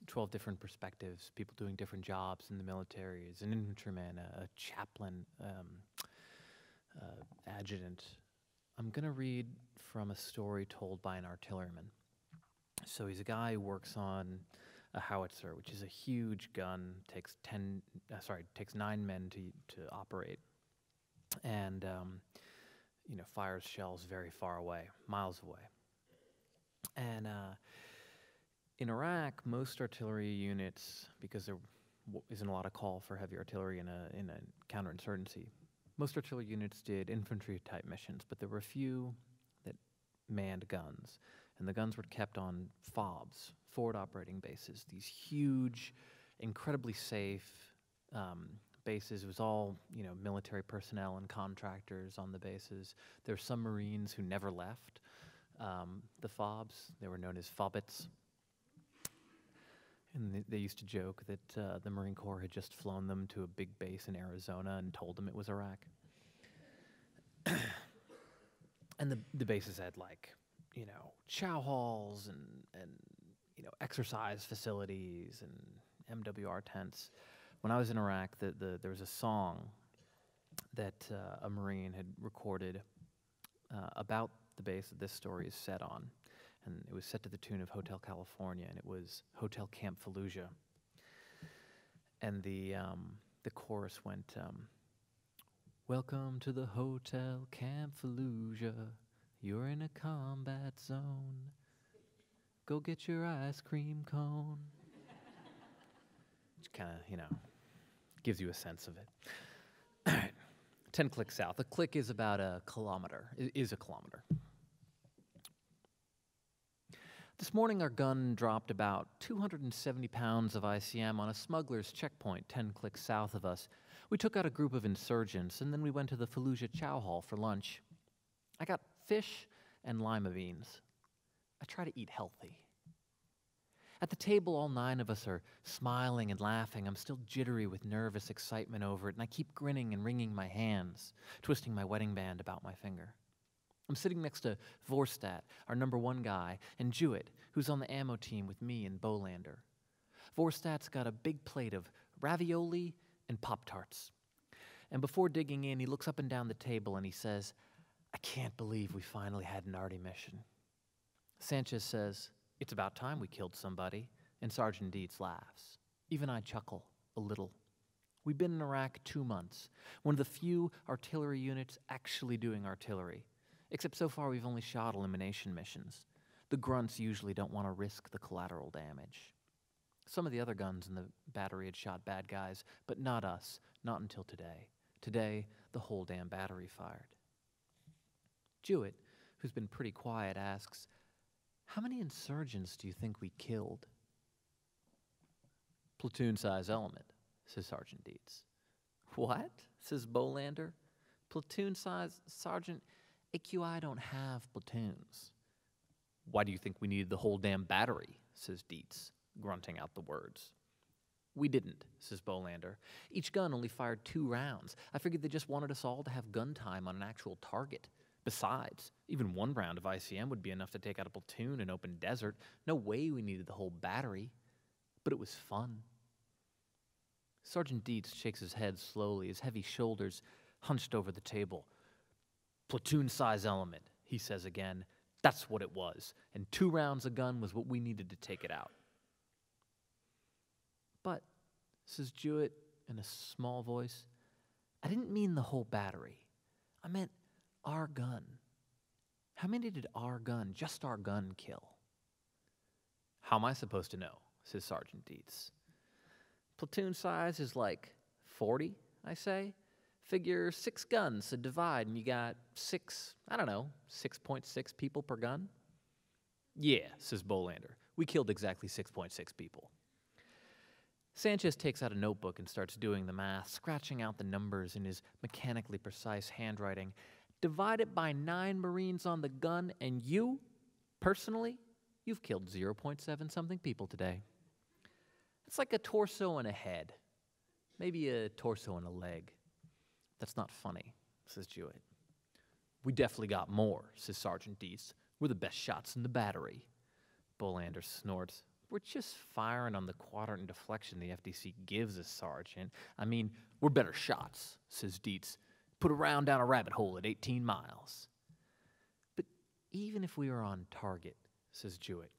Speaker 6: 12 different perspectives, people doing different jobs in the military, as an infantryman, a chaplain, adjutant. I'm going to read from a story told by an artilleryman. So he's a guy who works on a howitzer, which is a huge gun, takes 9 men to operate, and fires shells very far away, miles away. And in Iraq, most artillery units, because there isn't a lot of call for heavy artillery in a counterinsurgency, most artillery units did infantry-type missions, but there were a few that manned guns. And the guns were kept on FOBs, forward operating bases, these huge, incredibly safe bases. It was all, military personnel and contractors on the bases. There were some Marines who never left the FOBs. They were known as FOBITs. And they used to joke that the Marine Corps had just flown them to a big base in Arizona and told them it was Iraq. And the bases had, chow halls and exercise facilities and MWR tents. When I was in Iraq, there was a song that a Marine had recorded about the base that this story is set on. And it was set to the tune of Hotel California, and it was Hotel Camp Fallujah. And the chorus went, "Welcome to the Hotel Camp Fallujah. You're in a combat zone. Go get your ice cream cone." Which kind of, gives you a sense of it. All right, 10 clicks south. A click is about a kilometer, is a kilometer. This morning, our gun dropped about 270 pounds of ICM on a smuggler's checkpoint 10 clicks south of us. We took out a group of insurgents, and then we went to the Fallujah Chow Hall for lunch. I got fish and lima beans. I try to eat healthy. At the table, all 9 of us are smiling and laughing. I'm still jittery with nervous excitement over it, and I keep grinning and wringing my hands, twisting my wedding band about my finger. I'm sitting next to Vorstadt, our #1 guy, and Jewett, who's on the ammo team with me and Bolander. Vorstadt's got a big plate of ravioli and Pop-Tarts. And before digging in, he looks up and down the table and he says, "I can't believe we finally had an arty mission." Sanchez says, "It's about time we killed somebody," and Sergeant Dietz laughs. Even I chuckle a little. We've been in Iraq 2 months, one of the few artillery units actually doing artillery. Except so far we've only shot elimination missions. The grunts usually don't want to risk the collateral damage. Some of the other guns in the battery had shot bad guys, but not us, not until today. Today, the whole damn battery fired. Jewett, who's been pretty quiet, asks, "How many insurgents do you think we killed?" "Platoon-size element," says Sergeant Dietz. "What?" says Bolander. "Platoon-size, Sergeant, AQI don't have platoons." "Why do you think we needed the whole damn battery?" says Dietz, grunting out the words. "We didn't," says Bolander. "Each gun only fired 2 rounds. I figured they just wanted us all to have gun time on an actual target. Besides, even 1 round of ICM would be enough to take out a platoon in open desert. No way we needed the whole battery. But it was fun." Sergeant Dietz shakes his head slowly, his heavy shoulders hunched over the table. "Platoon-size element," he says again. "That's what it was. And 2 rounds a gun was what we needed to take it out." "But," says Jewett in a small voice, "I didn't mean the whole battery. I meant our gun. How many did our gun, just our gun, kill?" "How am I supposed to know?" says Sergeant Dietz. "Platoon size is like 40, I say. Figure 6 guns, so divide, and you got 6.6 people per gun?" "Yeah," says Bolander. "We killed exactly 6.6 people. Sanchez takes out a notebook and starts doing the math, scratching out the numbers in his mechanically precise handwriting. "Divide it by 9 Marines on the gun, and you, personally, you've killed 0.7 something people today. It's like a torso and a head. Maybe a torso and a leg." "That's not funny," says Jewett. "We definitely got more," says Sergeant Dietz. We're the best shots in the battery. Bolander snorts. We're just firing on the quadrant and deflection the FDC gives us, Sergeant. I mean, we're better shots, says Dietz. Put a round down a rabbit hole at 18 miles. But even if we were on target, says Jewett.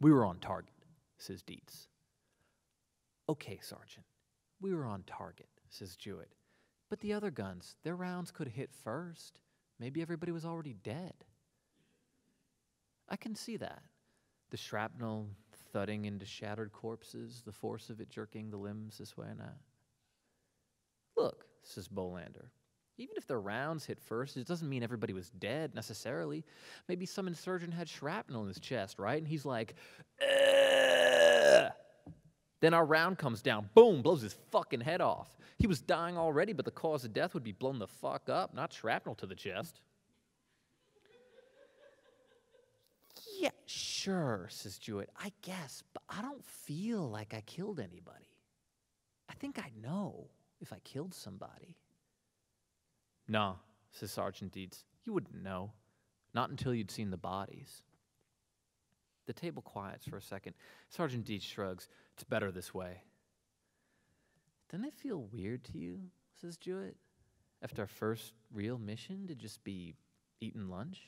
Speaker 6: We were on target, says Dietz. Okay, Sergeant, we were on target, says Jewett. But the other guns, their rounds could have hit first. Maybe everybody was already dead. I can see that. The shrapnel thudding into shattered corpses, the force of it jerking the limbs this way and that. Look, says Bolander, even if their rounds hit first, it doesn't mean everybody was dead necessarily. Maybe some insurgent had shrapnel in his chest, right? And he's like, ugh! Then our round comes down, boom, blows his fucking head off. He was dying already, but the cause of death would be blown the fuck up, not shrapnel to the chest. Yeah, sure, says Jewett, I guess, but I don't feel like I killed anybody. I think I'd know if I killed somebody. Nah, says Sergeant Dietz, you wouldn't know. Not until you'd seen the bodies. The table quiets for a second. Sergeant Dietz shrugs. It's better this way. Doesn't it feel weird to you, says Jewett, after our first real mission to just be eating lunch?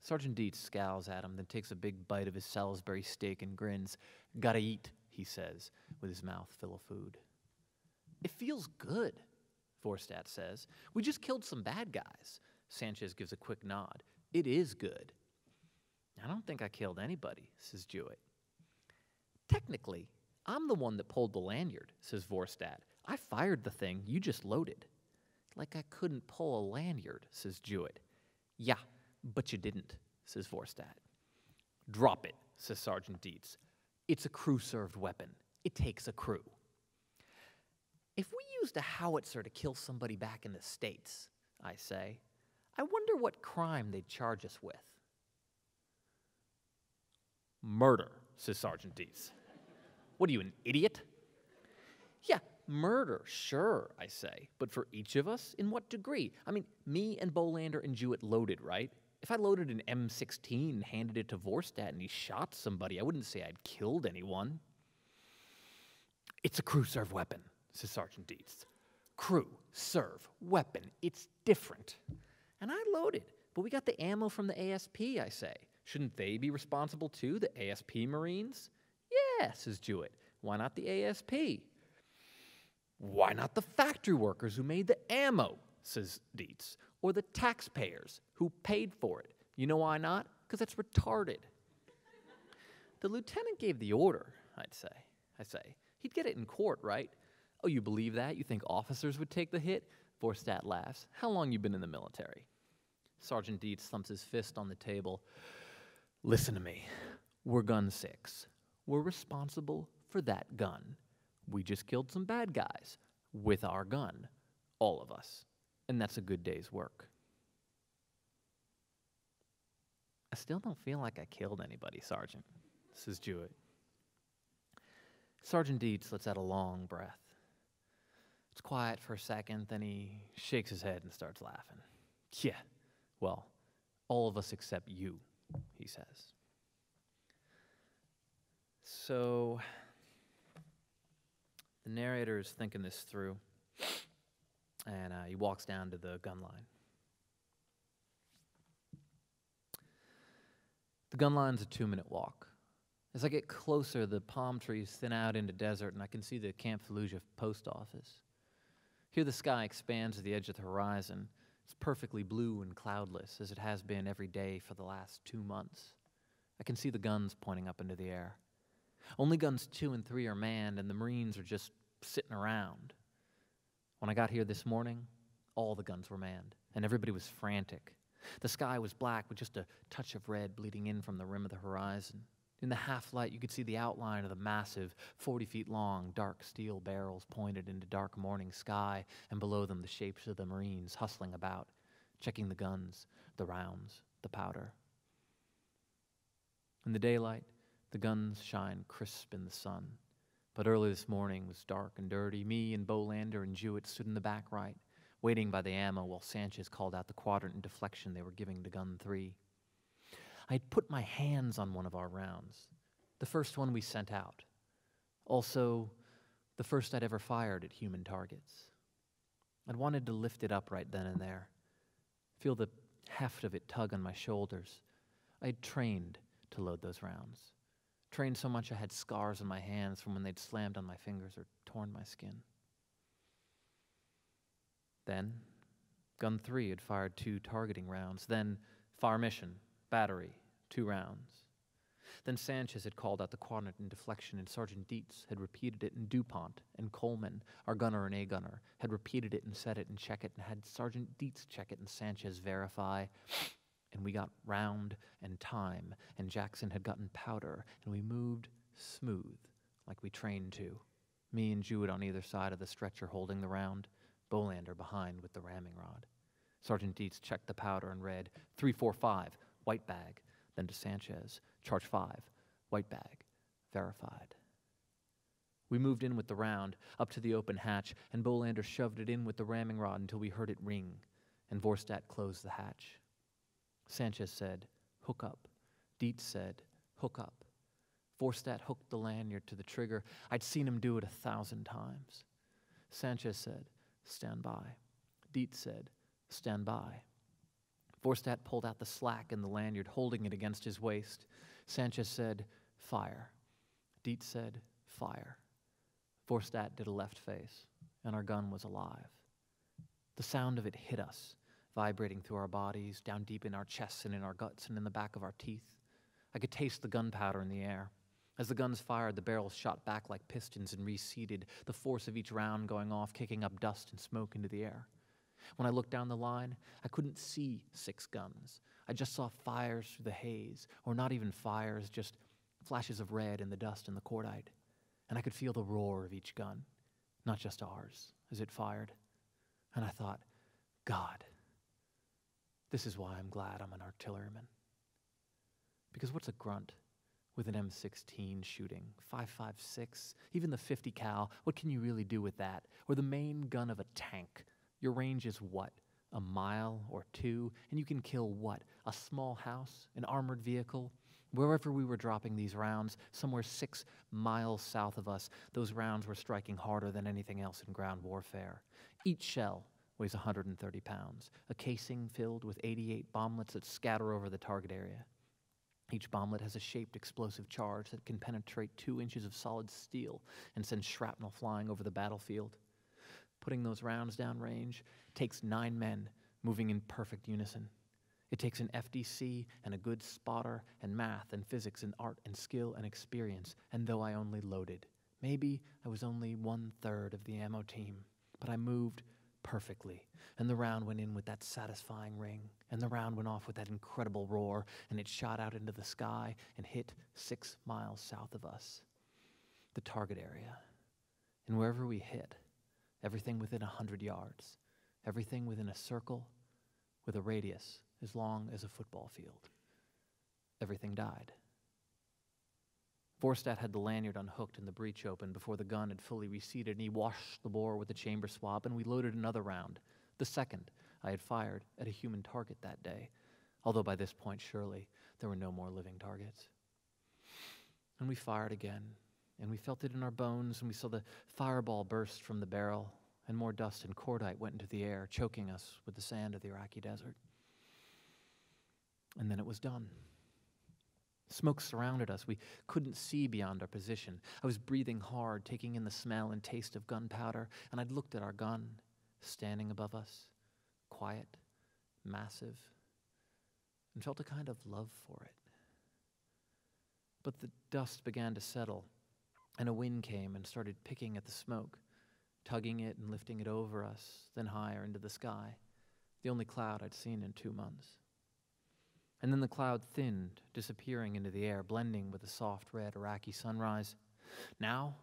Speaker 6: Sergeant Dietz scowls at him, then takes a big bite of his Salisbury steak and grins. Gotta eat, he says, with his mouth full of food. It feels good, Vorstadt says. We just killed some bad guys. Sanchez gives a quick nod. It is good. I don't think I killed anybody, says Jewett. Technically, I'm the one that pulled the lanyard, says Vorstadt. I fired the thing, you just loaded. Like I couldn't pull a lanyard, says Jewett. Yeah, but you didn't, says Vorstadt. Drop it, says Sergeant Dietz. It's a crew-served weapon. It takes a crew. If we used a howitzer to kill somebody back in the States, I say, I wonder what crime they'd charge us with. Murder, says Sergeant Dietz. What are you, an idiot? Yeah, murder, sure, I say. But for each of us, in what degree? I mean, me and Bolander and Jewett loaded, right? If I loaded an M16 and handed it to Vorstadt and he shot somebody, I wouldn't say I'd killed anyone. It's a crew-serve weapon, says Sergeant Dietz. Crew-serve weapon. It's different. And I loaded, but we got the ammo from the ASP, I say. Shouldn't they be responsible too, the ASP Marines? Yeah, says Jewett. Why not the ASP? Why not the factory workers who made the ammo, says Dietz, or the taxpayers who paid for it? You know why not? Because it's retarded. The lieutenant gave the order, I say. He'd get it in court, right? Oh, you believe that? You think officers would take the hit? Vorstadt laughs. How long you been in the military? Sergeant Dietz thumps his fist on the table. Listen to me. We're gun 6. We're responsible for that gun. We just killed some bad guys with our gun. All of us. And that's a good day's work. I still don't feel like I killed anybody, Sergeant, says Jewett. Sergeant Dietz lets out a long breath. It's quiet for a second, then he shakes his head and starts laughing. Yeah, well, all of us except you, he says. So, the narrator is thinking this through, and he walks down to the gun line. The gun line's a 2-minute walk. As I get closer, the palm trees thin out into desert, and I can see the Camp Fallujah post office. Here the sky expands to the edge of the horizon. It's perfectly blue and cloudless, as it has been every day for the last 2 months. I can see the guns pointing up into the air. Only guns 2 and 3 are manned, and the Marines are just sitting around. When I got here this morning, all the guns were manned, and everybody was frantic. The sky was black with just a touch of red bleeding in from the rim of the horizon. In the half-light, you could see the outline of the massive, 40-feet-long, dark steel barrels pointed into dark morning sky, and below them the shapes of the Marines hustling about, checking the guns, the rounds, the powder. In the daylight, the guns shine crisp in the sun. But early this morning was dark and dirty. Me and Bolander and Jewett stood in the back right, waiting by the ammo while Sanchez called out the quadrant and deflection they were giving to gun 3. I'd put my hands on one of our rounds, the first one we sent out. Also, the first I'd ever fired at human targets. I'd wanted to lift it up right then and there, feel the heft of it tug on my shoulders. I'd trained to load those rounds. Trained so much I had scars on my hands from when they'd slammed on my fingers or torn my skin. Then, Gun 3 had fired 2 targeting rounds. Then, fire mission, battery, 2 rounds. Then Sanchez had called out the quadrant in deflection, and Sergeant Dietz had repeated it, and DuPont and Coleman, our gunner and A-gunner, had repeated it and said it and check it, and had Sergeant Dietz check it and Sanchez verify. And we got round and time, and Jackson had gotten powder, and we moved smooth, like we trained to. Me and Jewett on either side of the stretcher holding the round, Bolander behind with the ramming rod. Sergeant Dietz checked the powder and read, 345, white bag. Then to Sanchez, charge 5, white bag, verified. We moved in with the round, up to the open hatch, and Bolander shoved it in with the ramming rod until we heard it ring, and Vorstadt closed the hatch. Sanchez said, hook up. Dietz said, hook up. Vorstadt hooked the lanyard to the trigger. I'd seen him do it 1,000 times. Sanchez said, stand by. Dietz said, stand by. Vorstadt pulled out the slack in the lanyard, holding it against his waist. Sanchez said, fire. Dietz said, fire. Vorstadt did a left face, and our gun was alive. The sound of it hit us, vibrating through our bodies, down deep in our chests and in our guts and in the back of our teeth. I could taste the gunpowder in the air. As the guns fired, the barrels shot back like pistons and reseated, the force of each round going off, kicking up dust and smoke into the air. When I looked down the line, I couldn't see 6 guns. I just saw fires through the haze, or not even fires, just flashes of red in the dust and the cordite. And I could feel the roar of each gun, not just ours, as it fired. And I thought, God, this is why I'm glad I'm an artilleryman. Because what's a grunt with an M16 shooting, 5.56, even the 50 cal, what can you really do with that? Or the main gun of a tank. Your range is what? A mile or 2, and you can kill what? A small house, an armored vehicle? Wherever we were dropping these rounds, somewhere 6 miles south of us, those rounds were striking harder than anything else in ground warfare. Each shell weighs 130 pounds, a casing filled with 88 bomblets that scatter over the target area. Each bomblet has a shaped explosive charge that can penetrate 2 inches of solid steel and send shrapnel flying over the battlefield. Putting those rounds down range takes 9 men moving in perfect unison. It takes an FDC and a good spotter and math and physics and art and skill and experience, and though I only loaded, maybe I was only 1/3 of the ammo team, but I moved perfectly, and the round went in with that satisfying ring, and the round went off with that incredible roar, and it shot out into the sky and hit 6 miles south of us, the target area. And wherever we hit, everything within 100 yards, everything within a circle with a radius as long as a football field, everything died. Vorstadt had the lanyard unhooked and the breech open before the gun had fully reseated, and he washed the bore with a chamber swab, and we loaded another round, the second I had fired at a human target that day, although by this point, surely, there were no more living targets. And we fired again, and we felt it in our bones, and we saw the fireball burst from the barrel, and more dust and cordite went into the air, choking us with the sand of the Iraqi desert. And then it was done. Smoke surrounded us. We couldn't see beyond our position. I was breathing hard, taking in the smell and taste of gunpowder, and I'd looked at our gun, standing above us, quiet, massive, and felt a kind of love for it. But the dust began to settle, and a wind came and started picking at the smoke, tugging it and lifting it over us, then higher into the sky, the only cloud I'd seen in 2 months. And then the cloud thinned, disappearing into the air, blending with the soft red Iraqi sunrise. Now,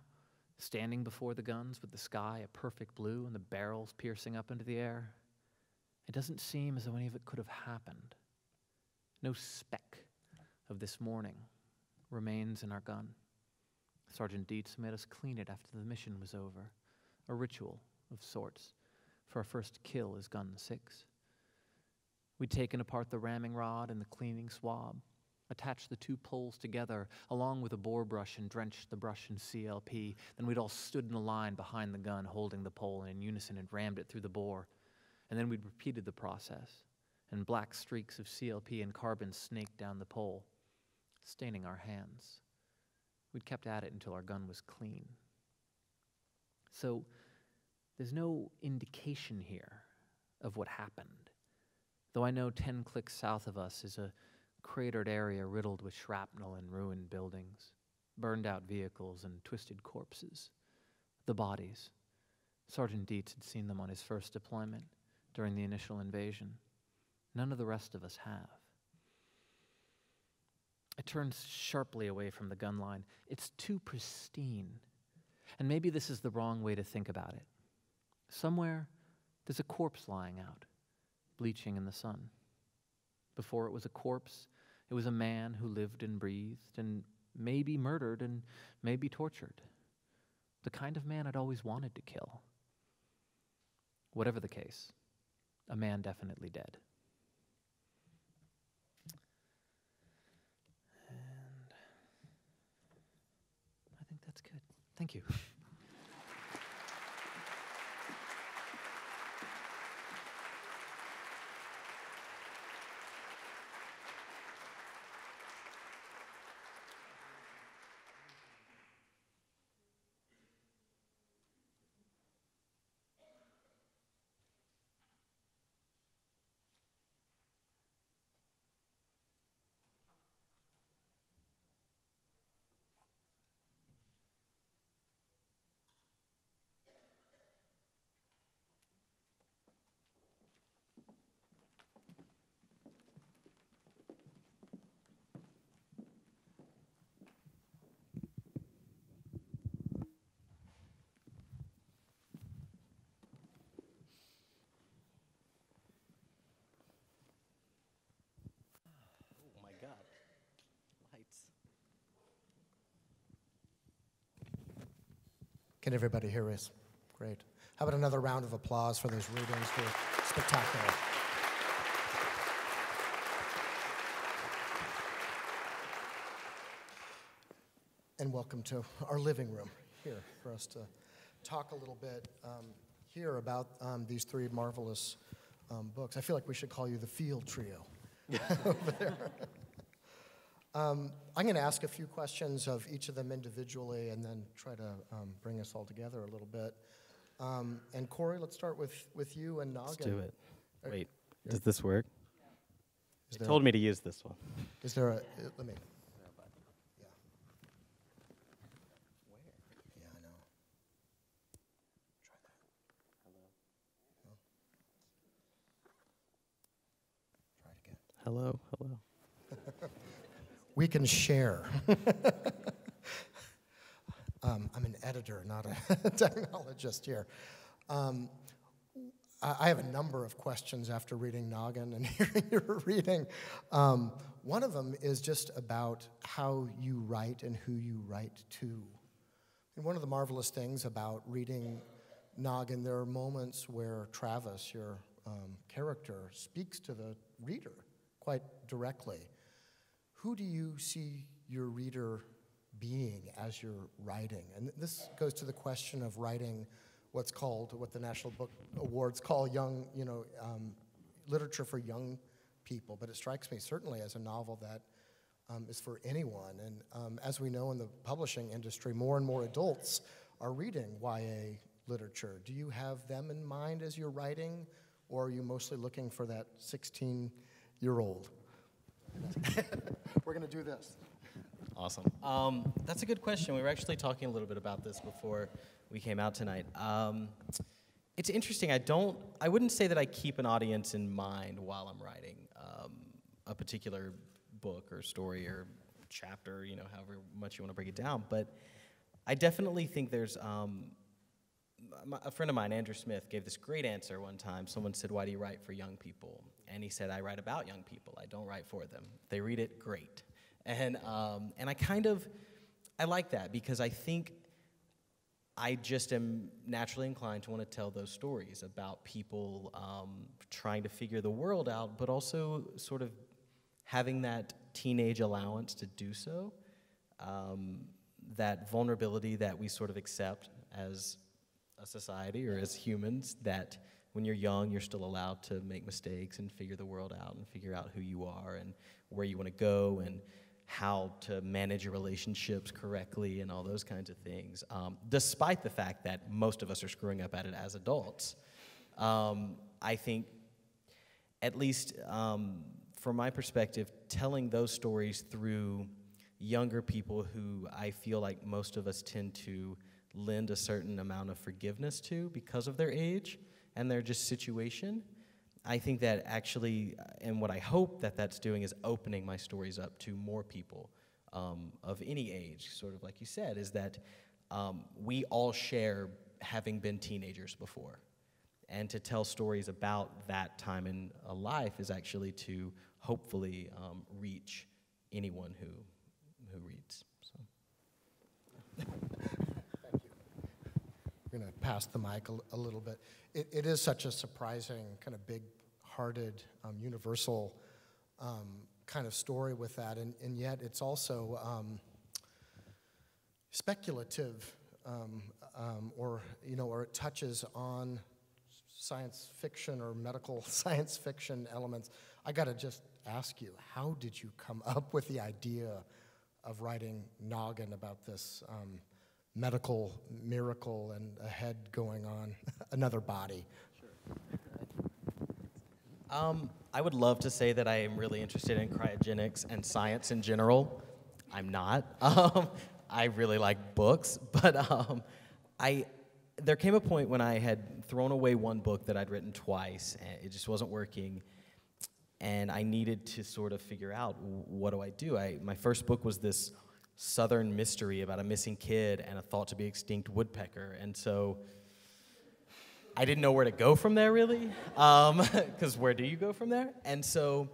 Speaker 6: standing before the guns with the sky a perfect blue and the barrels piercing up into the air, it doesn't seem as though any of it could have happened. No speck of this morning remains in our gun. Sergeant Dietz made us clean it after the mission was over, a ritual of sorts for our first kill as Gun 6. We'd taken apart the ramming rod and the cleaning swab, attach the two poles together along with a bore brush and drench the brush in CLP. Then we'd all stood in a line behind the gun holding the pole and in unison and rammed it through the bore. And then we'd repeated the process, and black streaks of CLP and carbon snaked down the pole, staining our hands. We'd kept at it until our gun was clean. So there's no indication here of what happened, though I know 10 clicks south of us is a cratered area riddled with shrapnel and ruined buildings, burned out vehicles and twisted corpses. The bodies. Sergeant Dietz had seen them on his first deployment during the initial invasion. None of the rest of us have. I turned sharply away from the gun line. It's too pristine. And maybe this is the wrong way to think about it. Somewhere, there's a corpse lying out, bleaching in the sun. Before it was a corpse, it was a man who lived and breathed and maybe murdered and maybe tortured. The kind of man I'd always wanted to kill. Whatever the case, a man definitely dead. And I think that's good. Thank you.
Speaker 3: Can everybody hear us? Great. How about another round of applause for those readings? They're spectacular. And welcome to our living room here for us to talk a little bit here about these three marvelous books. I feel like we should call you the Field Trio over there. I'm going to ask a few questions of each of them individually and then try to bring us all together a little bit. And Corey, let's start with you and Noggin.
Speaker 4: Let's do it. Wait, does this work?
Speaker 3: They
Speaker 4: told me to use this one.
Speaker 3: Is there a, let me. Yeah. Where? Yeah, I know. Try that. Hello. No? Try it again.
Speaker 4: Hello, hello.
Speaker 3: We can share. I'm an editor, not a technologist here. I have a number of questions after reading Noggin and hearing your reading. One of them is just about how you write and who you write to. And one of the marvelous things about reading Noggin, there are moments where Travis, your character, speaks to the reader quite directly. Who do you see your reader being as you're writing? And this goes to the question of writing what the National Book Awards call young, literature for young people. But it strikes me certainly as a novel that is for anyone. And as we know in the publishing industry, more and more adults are reading YA literature. Do you have them in mind as you're writing, or are you mostly looking for that 16-year-old? We're going to do this.
Speaker 4: Awesome. That's a good question. We were actually talking a little bit about this before we came out tonight. It's interesting. I wouldn't say that I keep an audience in mind while I'm writing a particular book or story or chapter, however much you want to break it down. But I definitely think there's a friend of mine, Andrew Smith, gave this great answer one time. Someone said, "Why do you write for young people?" And he said, "I write about young people. I don't write for them. If they read it, great." And I like that because I think I just am naturally inclined to want to tell those stories about people trying to figure the world out, but also sort of having that teenage allowance to do so, that vulnerability that we sort of accept as a society or as humans, that when you're young, you're still allowed to make mistakes and figure the world out and figure out who you are and where you want to go and how to manage your relationships correctly and all those kinds of things, despite the fact that most of us are screwing up at it as adults. I think, at least from my perspective, telling those stories through younger people who I feel like most of us tend to lend a certain amount of forgiveness to because of their age and their just situation, I think that actually, and what I hope that that's doing is opening my stories up to more people of any age, sort of like you said, is that we all share having been teenagers before. And to tell stories about that time in a life is actually to hopefully reach anyone who reads. So.
Speaker 3: Thank you. We're going to pass the mic a little bit. It is such a surprising, kind of big-hearted, universal kind of story with that, and yet it's also speculative, or it touches on science fiction or medical science fiction elements. I got to just ask you, how did you come up with the idea of writing Noggin about this medical miracle and a head going on another body?
Speaker 4: I would love to say that I am really interested in cryogenics and science in general. I'm not. I really like books, but there came a point when I had thrown away one book that I'd written twice, and it just wasn't working, and I needed to sort of figure out, what do I do? My first book was this Southern mystery about a missing kid and a thought-to-be-extinct woodpecker, and so I didn't know where to go from there, really, because where do you go from there? And so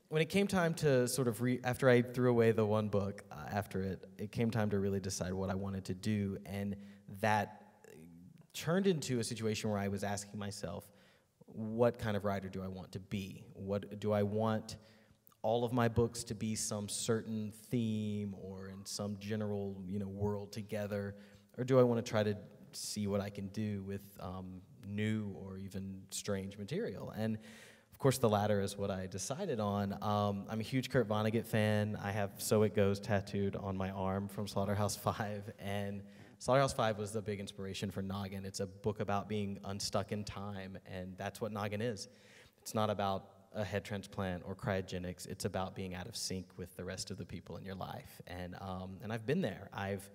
Speaker 4: when it came time to sort of, after I threw away the one book after it came time to really decide what I wanted to do, and that turned into a situation where I was asking myself, what kind of writer do I want to be? What do I want all of my books to be some certain theme or in some general, world together, or do I want to try to see what I can do with new or even strange material? And of course, the latter is what I decided on. I'm a huge Kurt Vonnegut fan. I have "So It Goes" tattooed on my arm from Slaughterhouse-Five, and Slaughterhouse-Five was the big inspiration for Noggin. It's a book about being unstuck in time, and that's what Noggin is. It's not about a head transplant or cryogenics. It's about being out of sync with the rest of the people in your life, and I've been there. I've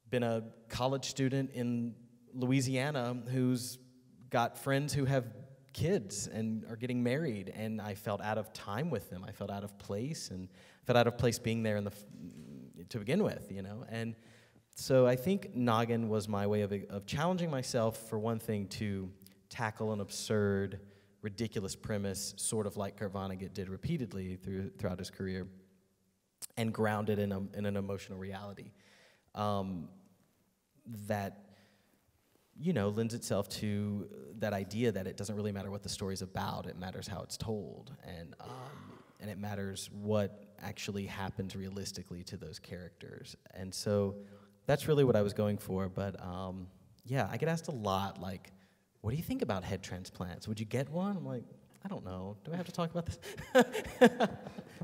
Speaker 4: been a college student in Louisiana who's got friends who have kids and are getting married, and I felt out of time with them. I felt out of place, and felt out of place being there to begin with, and so I think Noggin was my way of challenging myself, for one thing, to tackle an absurd, ridiculous premise, sort of like Kurt Vonnegut did repeatedly throughout his career, and ground it in an emotional reality that lends itself to that idea that it doesn't really matter what the story's about, it matters how it's told, and it matters what actually happens realistically to those characters. And so that's really what I was going for, but yeah, I get asked a lot, like, what do you think about head transplants? Would you get one? I'm like, I don't know. Do I have to talk about this?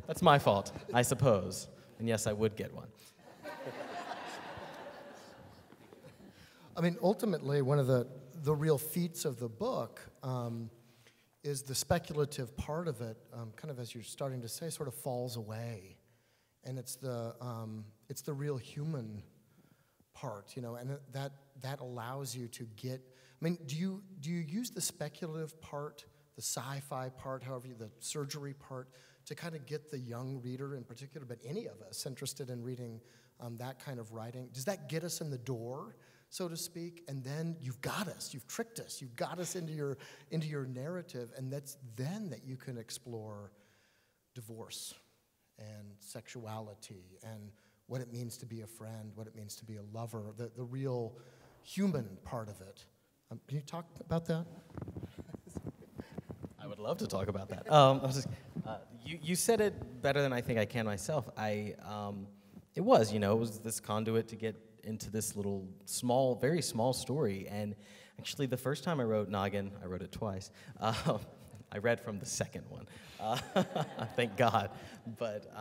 Speaker 4: That's my fault, I suppose. And yes, I would get one.
Speaker 3: I mean, ultimately, one of the real feats of the book is the speculative part of it, kind of as you're starting to say, sort of falls away. And it's the real human part, and that allows you to get, I mean, do you use the speculative part, the sci-fi part, the surgery part, to kind of get the young reader in particular, but any of us interested in reading that kind of writing? Does that get us in the door, so to speak? And then you've got us, you've tricked us, you've got us into your narrative, and that's then that you can explore divorce and sexuality and what it means to be a friend, what it means to be a lover, the real human part of it. Can you talk about that?
Speaker 4: I would love to talk about that. You said it better than I think I can myself. It was, it was this conduit to get into this little small, very small story. And actually, the first time I wrote Noggin, I wrote it twice. I read from the second one, thank God. But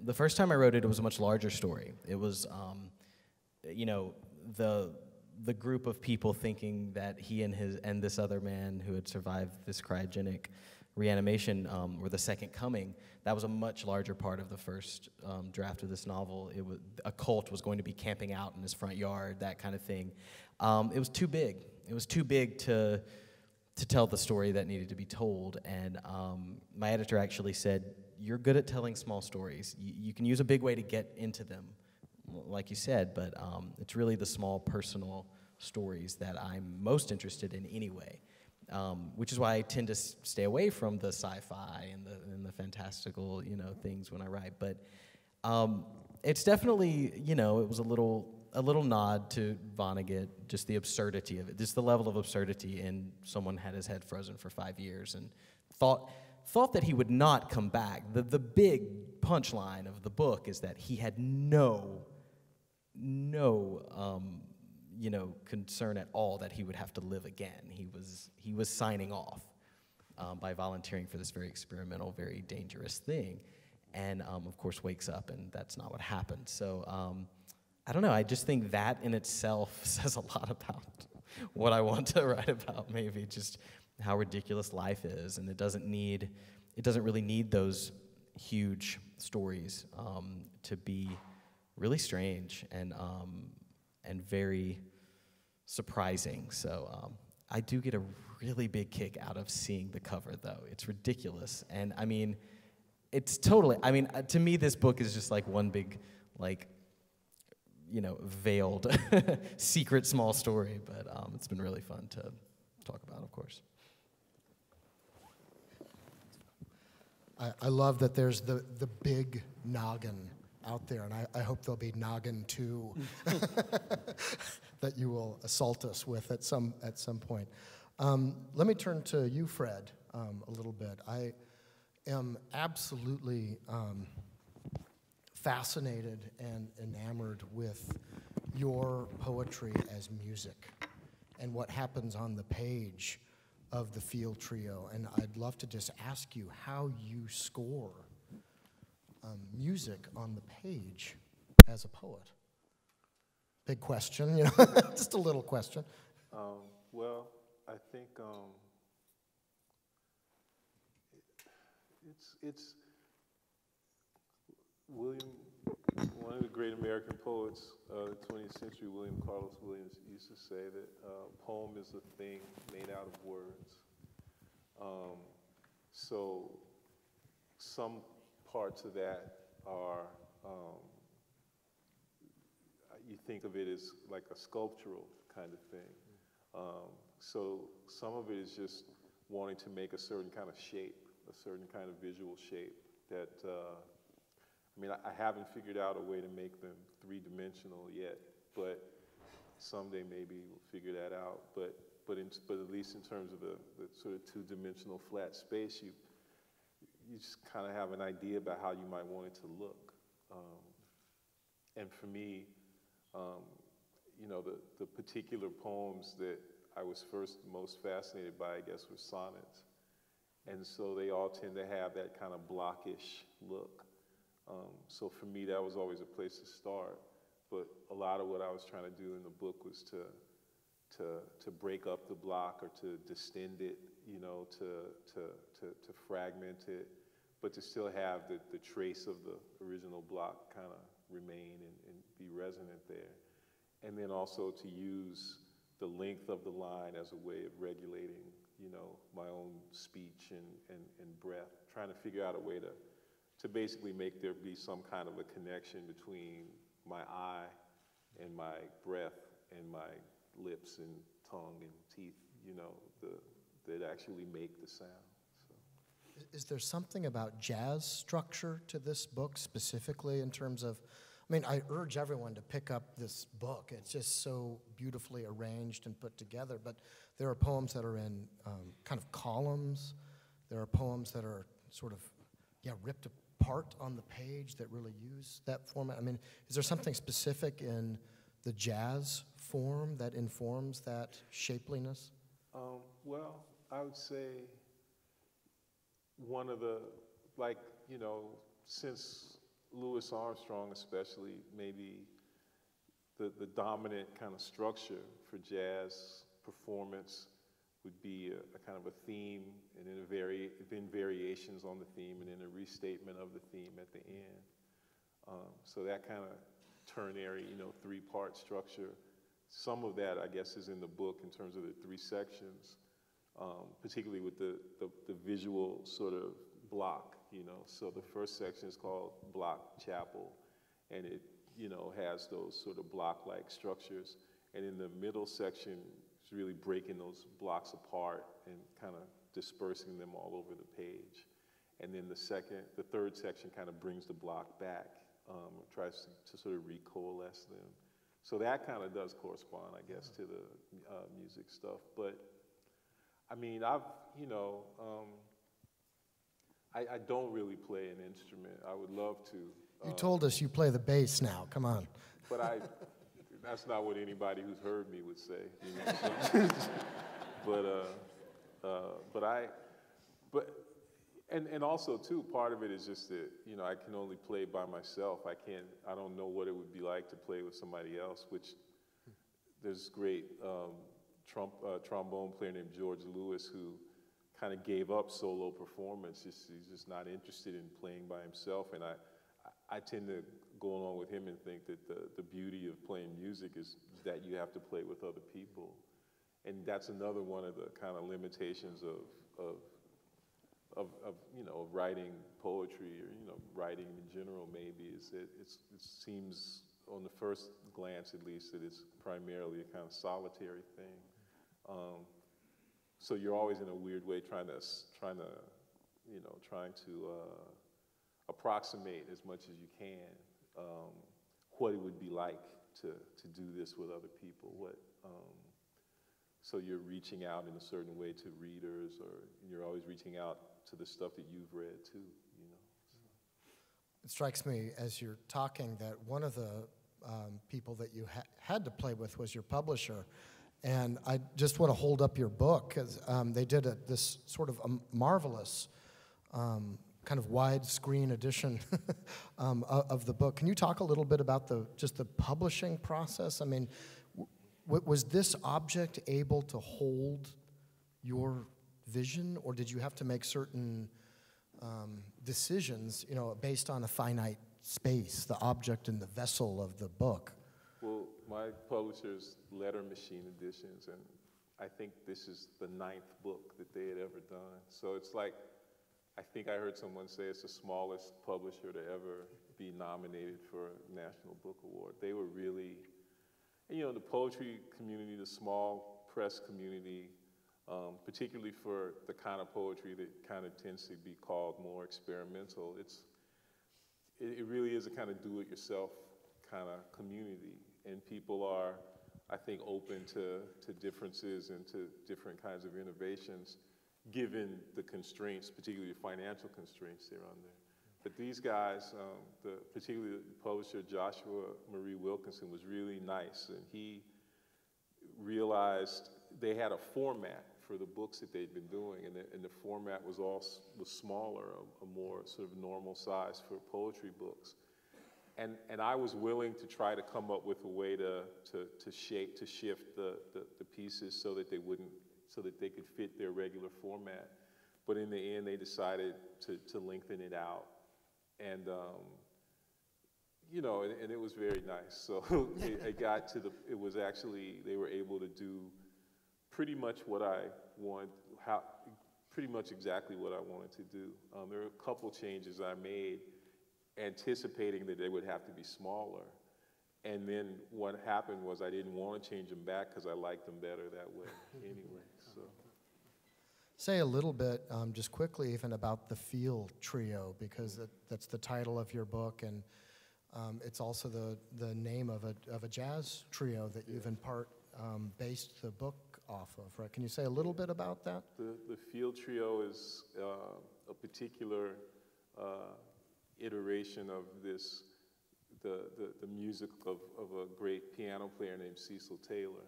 Speaker 4: the first time I wrote it, it was a much larger story. It was, the group of people thinking that he and this other man who had survived this cryogenic reanimation were the second coming. That was a much larger part of the first draft of this novel. A cult was going to be camping out in his front yard, that kind of thing. It was too big. It was too big to tell the story that needed to be told. And my editor actually said, "You're good at telling small stories. You can use a big way to get into them, like you said, but it's really the small personal stories that I'm most interested in anyway." Which is why I tend to stay away from the sci-fi and the fantastical, things when I write. But it's definitely, it was a little nod to Vonnegut, just the absurdity of it, just the level of absurdity in someone had his head frozen for 5 years and thought that he would not come back. The big punchline of the book is that he had no concern at all that he would have to live again. He was signing off by volunteering for this very experimental, very dangerous thing, and of course wakes up and that's not what happened. So I don't know. I just think that in itself says a lot about what I want to write about. Maybe just how ridiculous life is, and it doesn't really need those huge stories to be really strange and very surprising. So I do get a really big kick out of seeing the cover, though. It's ridiculous. And I mean, it's totally, to me, this book is just like one big, veiled secret small story. But it's been really fun to talk about, of course.
Speaker 3: I love that there's the big noggin out there, and I hope there'll be Noggin 2 that you will assault us with at some point. Let me turn to you, Fred, a little bit. I am absolutely fascinated and enamored with your poetry as music and what happens on the page of the Field Trio, and I'd love to just ask you how you score music on the page as a poet. Big question, just a little question.
Speaker 5: Well, I think it's William, one of the great American poets of the 20th century, William Carlos Williams, used to say that a poem is a thing made out of words. So some parts of that are, you think of it as like a sculptural kind of thing. So some of it is just wanting to make a certain kind of shape, a certain kind of visual shape that, I haven't figured out a way to make them three-dimensional yet, but someday maybe we'll figure that out. But at least in terms of the sort of two-dimensional flat space, you just kind of have an idea about how you might want it to look. And for me, the particular poems that I was most fascinated by, I guess, were sonnets. And so they all tend to have that kind of blockish look. So for me, that was always a place to start. But a lot of what I was trying to do in the book was to break up the block or to distend it, to fragment it, but to still have the trace of the original block kind of remain and be resonant there. And then also to use the length of the line as a way of regulating, my own speech and breath, trying to figure out a way to basically make there be some kind of a connection between my eye and my breath and my lips and tongue and teeth, that actually make the sound. So.
Speaker 3: Is there something about jazz structure to this book specifically in terms of, I urge everyone to pick up this book. It's just so beautifully arranged and put together, but there are poems that are in kind of columns. There are poems that are sort of ripped apart on the page that really use that format? I mean, is there something specific in the jazz form that informs that shapeliness?
Speaker 5: Well, I would say one of the, like, you know, since Louis Armstrong especially, maybe the dominant kind of structure for jazz performance would be a kind of a theme, and then variations on the theme, and then a restatement of the theme at the end. So that kind of ternary, you know, three-part structure. Some of that, I guess, is in the book in terms of the three sections, particularly with the visual sort of block, you know. So the first section is called Block Chapel, and it, you know, has those sort of block-like structures. And in the middle section, it's really breaking those blocks apart and kind of dispersing them all over the page. And then the third section kind of brings the block back, tries to sort of recoalesce them. So that kind of does correspond, I guess, to the music stuff. But I mean, I don't really play an instrument. I would love to.
Speaker 3: You told us you play the bass now. Come on.
Speaker 5: But that's not what anybody who's heard me would say. You know? And also too, part of it is just that, you know, I can only play by myself. I don't know what it would be like to play with somebody else, which there's great trombone player named George Lewis who kind of gave up solo performance. He's just not interested in playing by himself, and I tend to go along with him and think that the beauty of playing music is that you have to play with other people. And that's another one of the kind of limitations of you know, of writing poetry, or, you know, writing in general, maybe, is that it seems, on the first glance at least, that it's primarily a kind of solitary thing. So you're always in a weird way trying to approximate as much as you can what it would be like to do this with other people. So you're reaching out in a certain way to readers, or you're always reaching out to the stuff that you've read too, you know.
Speaker 3: It strikes me as you're talking that one of the people that you had to play with was your publisher. And I just want to hold up your book, because they did this sort of marvelous kind of widescreen edition of the book. Can you talk a little bit about just the publishing process? I mean, was this object able to hold your vision, or did you have to make certain decisions, you know, based on a finite space, the object and the vessel of the book?
Speaker 5: Well, my publisher's Letter Machine Editions, and I think this is the 9th book that they had ever done. So it's like, I think I heard someone say it's the smallest publisher to ever be nominated for a National Book Award. They were really, you know, the poetry community, the small press community, particularly for the kind of poetry that kind of tends to be called more experimental, it really is a kind of do-it-yourself kind of community. And people are, I think, open to differences and to different kinds of innovations, given the constraints, particularly the financial constraints they're under. But these guys, particularly the publisher Joshua Marie Wilkinson, was really nice, and he realized they had a format for the books that they'd been doing, and the format was smaller, a more sort of normal size for poetry books. And I was willing to try to come up with a way to shift the pieces so that they could fit their regular format. But in the end, they decided to lengthen it out, and you know, and it was very nice. So it was actually, they were able to do pretty much what I wanted, pretty much exactly what I wanted to do. There were a couple changes I made, anticipating that they would have to be smaller. And then what happened was I didn't want to change them back because I liked them better that way anyway. So.
Speaker 3: Say a little bit, just quickly, even about the Feel Trio, because that's the title of your book, and it's also the name of a jazz trio that you've in part based the book off of, right? Can you say a little bit about that?
Speaker 5: The Feel Trio is a particular iteration of this, the music of a great piano player named Cecil Taylor.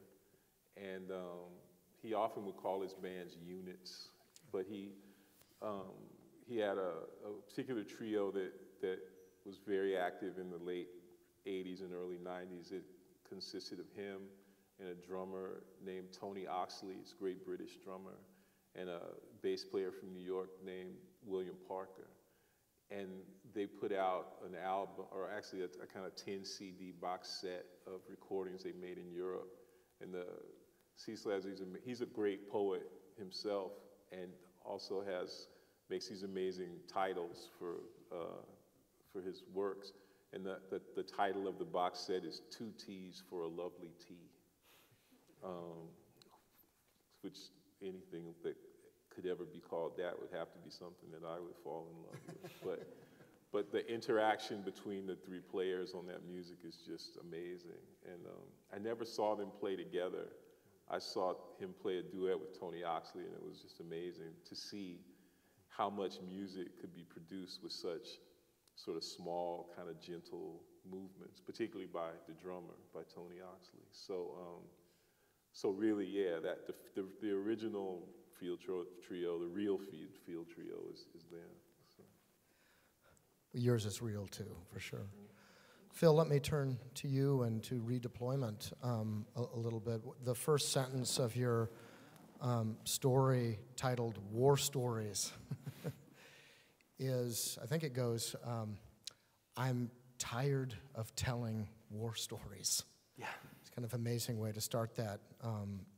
Speaker 5: And he often would call his bands units, but he had a particular trio that was very active in the late 80s and early 90s. It consisted of him and a drummer named Tony Oxley, he's a great British drummer, and a bass player from New York named William Parker. And they put out an album, or actually a kind of 10 CD box set of recordings they made in Europe. And Cecil, he's a great poet himself, and also makes these amazing titles for his works. And the title of the box set is 2 T's for a Lovely Tea, which anything that could ever be called that would have to be something that I would fall in love with. But the interaction between the 3 players on that music is just amazing. And I never saw them play together. I saw him play a duet with Tony Oxley, and it was just amazing to see how much music could be produced with such sort of small, kind of gentle movements, particularly by the drummer, by Tony Oxley. So really, yeah, the original field trio, the real field trio is there. So.
Speaker 3: Yours is real too, for sure. Phil, let me turn to you and to redeployment a little bit. The first sentence of your story titled War Stories is, I think it goes, I'm tired of telling war stories.
Speaker 6: Yeah.
Speaker 3: It's kind of an amazing way to start that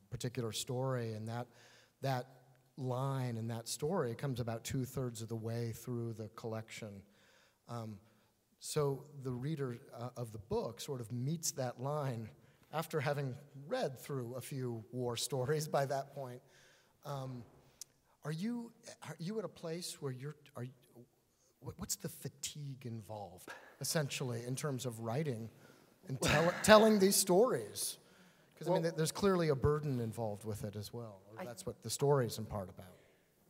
Speaker 3: particular story, and that line in that story comes about 2/3 of the way through the collection. So the reader of the book sort of meets that line after having read through a few war stories by that point. Are you at a place where what's the fatigue involved, essentially, in terms of writing and telling these stories? Because, I mean, there's clearly a burden involved with it as well. Or that's what the story is in part about.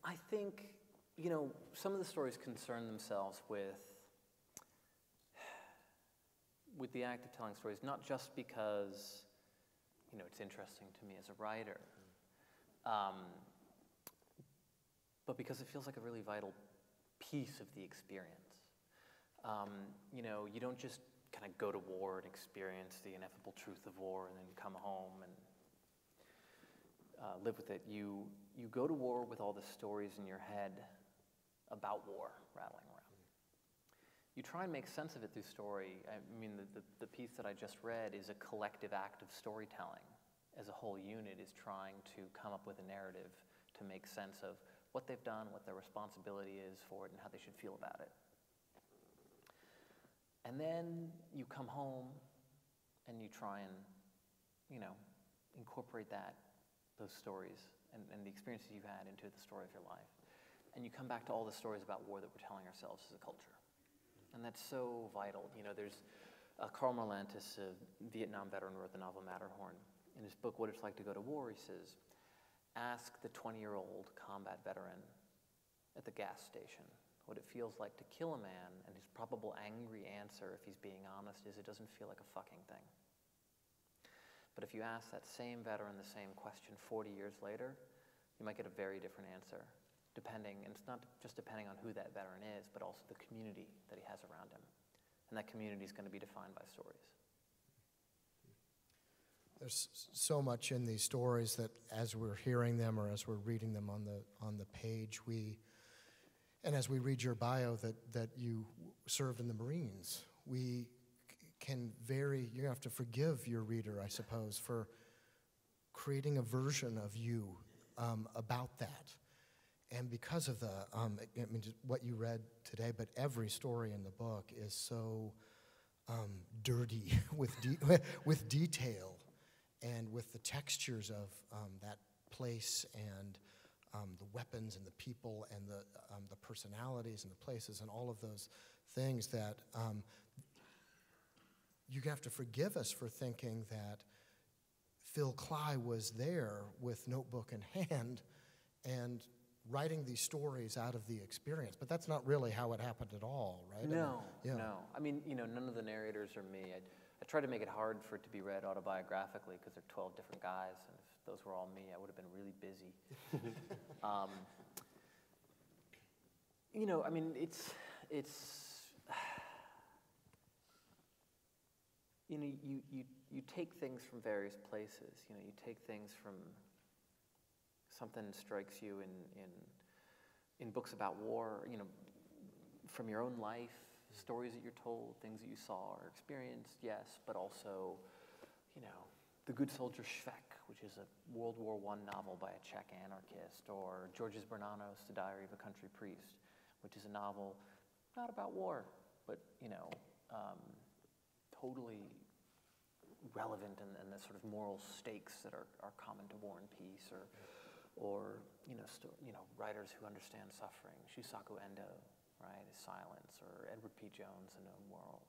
Speaker 6: I think, some of the stories concern themselves with the act of telling stories, not just because, it's interesting to me as a writer, but because it feels like a really vital piece of the experience. You don't just kind of go to war and experience the ineffable truth of war and then come home and live with it. You go to war with all the stories in your head about war rattling around. You try and make sense of it through story. I mean, the piece that I just read is a collective act of storytelling. As a whole unit is trying to come up with a narrative to make sense of what they've done, what their responsibility is for it, and how they should feel about it. And then you come home and you try and, incorporate those stories and the experiences you've had into the story of your life. And you come back to all the stories about war that we're telling ourselves as a culture. And that's so vital. There's Carl Marlantes, a Vietnam veteran, wrote the novel Matterhorn. In his book, What It's Like to Go to War, he says, ask the 20-year-old combat veteran at the gas station what it feels like to kill a man, and his probable angry answer, if he's being honest, is it doesn't feel like a fucking thing. But if you ask that same veteran the same question 40 years later, you might get a very different answer, and it's not just depending on who that veteran is, but also the community that he has around him. And that community is going to be defined by stories.
Speaker 3: There's so much in these stories that as we're hearing them or as we're reading them on the page, and as we read your bio that you served in the Marines, we can you have to forgive your reader, I suppose, for creating a version of you about that. And because of what you read today, but every story in the book is so dirty with detail and with the textures of that place and the weapons and the people and the personalities and the places and all of those things that you have to forgive us for thinking that Phil Klay was there with notebook in hand and writing these stories out of the experience, but that's not really how it happened at all, right?
Speaker 6: No,
Speaker 3: yeah.
Speaker 6: no. I mean, none of the narrators are me. I try to make it hard for it to be read autobiographically because there are 12 different guys, and if those were all me, I would have been really busy. I mean, it's you take things from various places. You take things from something strikes you in books about war, from your own life, stories that you're told, things that you saw or experienced, yes, but also, The Good Soldier Schweck, which is a World War I novel by a Czech anarchist, or Georges Bernanos' The Diary of a Country Priest, which is a novel not about war, but, totally relevant and the sort of moral stakes that are common to war and peace, or writers who understand suffering. Shusaku Endo, right, is Silence, or Edward P. Jones, A Known World.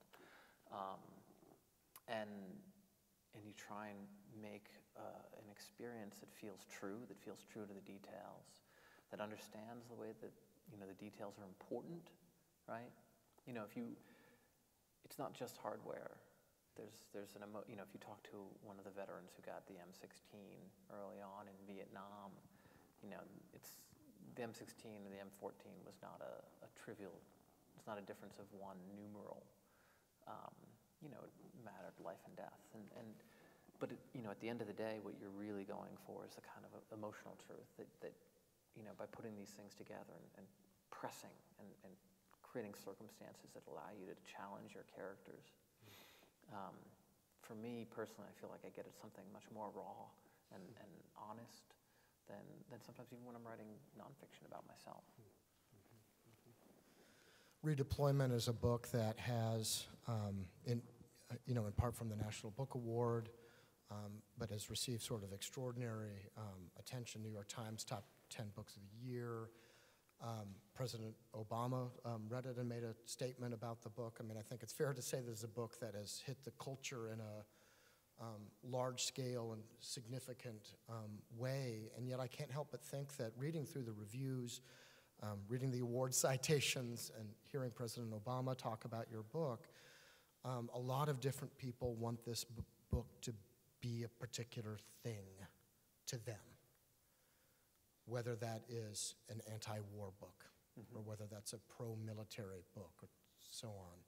Speaker 6: And you try and make an experience that feels true to the details, that understands the way that, the details are important, right? It's not just hardware. There's an if you talk to one of the veterans who got the M16 early on in Vietnam, it's the M16 and the M14 was not a trivial. It's not a difference of one numeral. It mattered life and death, but at the end of the day, what you're really going for is the kind of emotional truth that by putting these things together and pressing and creating circumstances that allow you to challenge your characters. For me personally, I feel like I get at something much more raw and honest than sometimes even when I'm writing nonfiction about myself.
Speaker 3: Redeployment is a book that has, in part from the National Book Award, but has received sort of extraordinary attention. New York Times top 10 books of the year. President Obama read it and made a statement about the book. I mean, I think it's fair to say this is a book that has hit the culture in a large scale and significant way, and yet I can't help but think that reading through the reviews, reading the award citations, and hearing President Obama talk about your book, a lot of different people want this book to be a particular thing to them. Whether that is an anti-war book, or whether that's a pro-military book, or so on.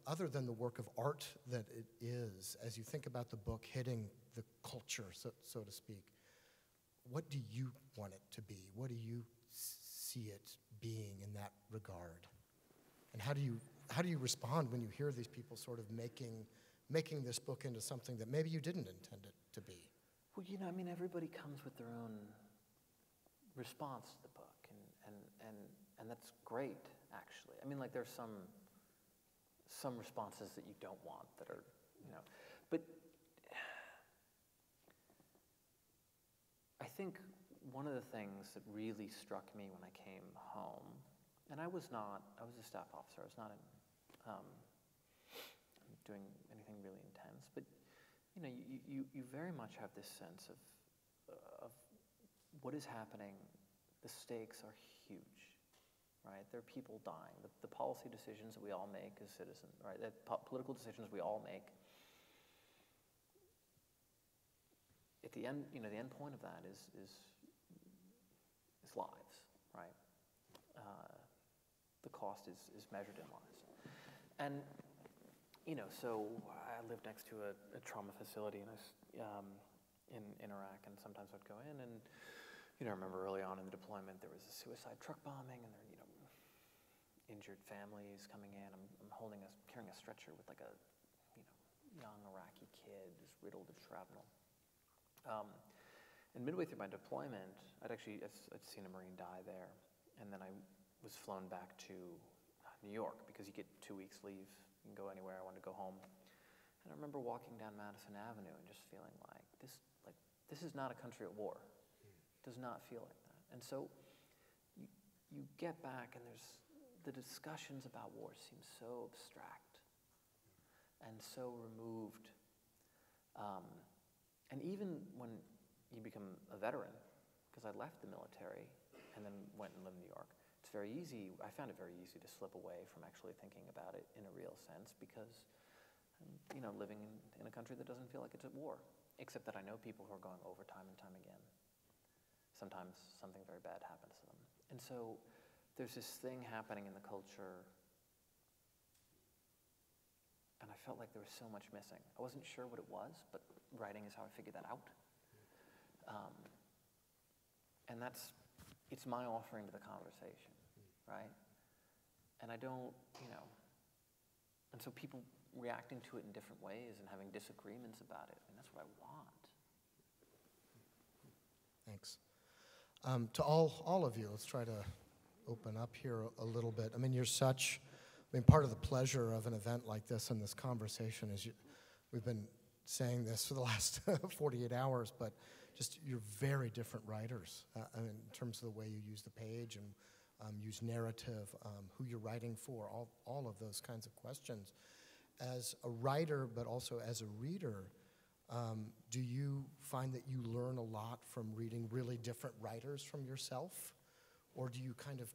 Speaker 3: Other than the work of art that it is, as you think about the book hitting the culture, so to speak, what do you want it to be? What do you see it being in that regard? And how do you respond when you hear these people sort of making this book into something that maybe you didn't intend it to be?
Speaker 6: Well, everybody comes with their own response to the book, and that's great, actually. There's some responses that you don't want that are, but I think one of the things that really struck me when I came home, and I was a staff officer, I was not doing anything really intense, but you very much have this sense of what is happening. The stakes are huge, right? There are people dying. The policy decisions that we all make as citizens, right? The political decisions we all make. At the end, the end point of that is lives, right? The cost is measured in lives, and. So I lived next to a trauma facility, and in Iraq, and sometimes I'd go in, and I remember early on in the deployment there was a suicide truck bombing, and there were injured families coming in. I'm carrying a stretcher with like a young Iraqi kid who's riddled with shrapnel. And midway through my deployment, I'd seen a Marine die there, and then I was flown back to New York because you get 2 weeks leave. You can go anywhere. I wanted to go home. And I remember walking down Madison Avenue and just feeling like this is not a country at war. It does not feel like that. And so you get back, and the discussions about war seem so abstract and so removed. And even when you become a veteran, because I left the military and then went and lived in New York. It's very easy, I found it very easy to slip away from actually thinking about it in a real sense because, you know, living in a country that doesn't feel like it's at war, except that I know people who are going over time and time again. Sometimes something very bad happens to them. And so there's this thing happening in the culture, and I felt like there was so much missing. I wasn't sure what it was, but writing is how I figured that out. And it's my offering to the conversation, right? And I don't, you know, and so people reacting to it in different ways and having disagreements about it, and that's what I want.
Speaker 3: Thanks. To all of you, let's try to open up here a little bit. I mean, part of the pleasure of an event like this and this conversation is we've been saying this for the last 48 hours, but just you're very different writers in terms of the way you use the page and use narrative, who you're writing for, all of those kinds of questions. As a writer, but also as a reader, do you find that you learn a lot from reading really different writers from yourself? Or do you kind of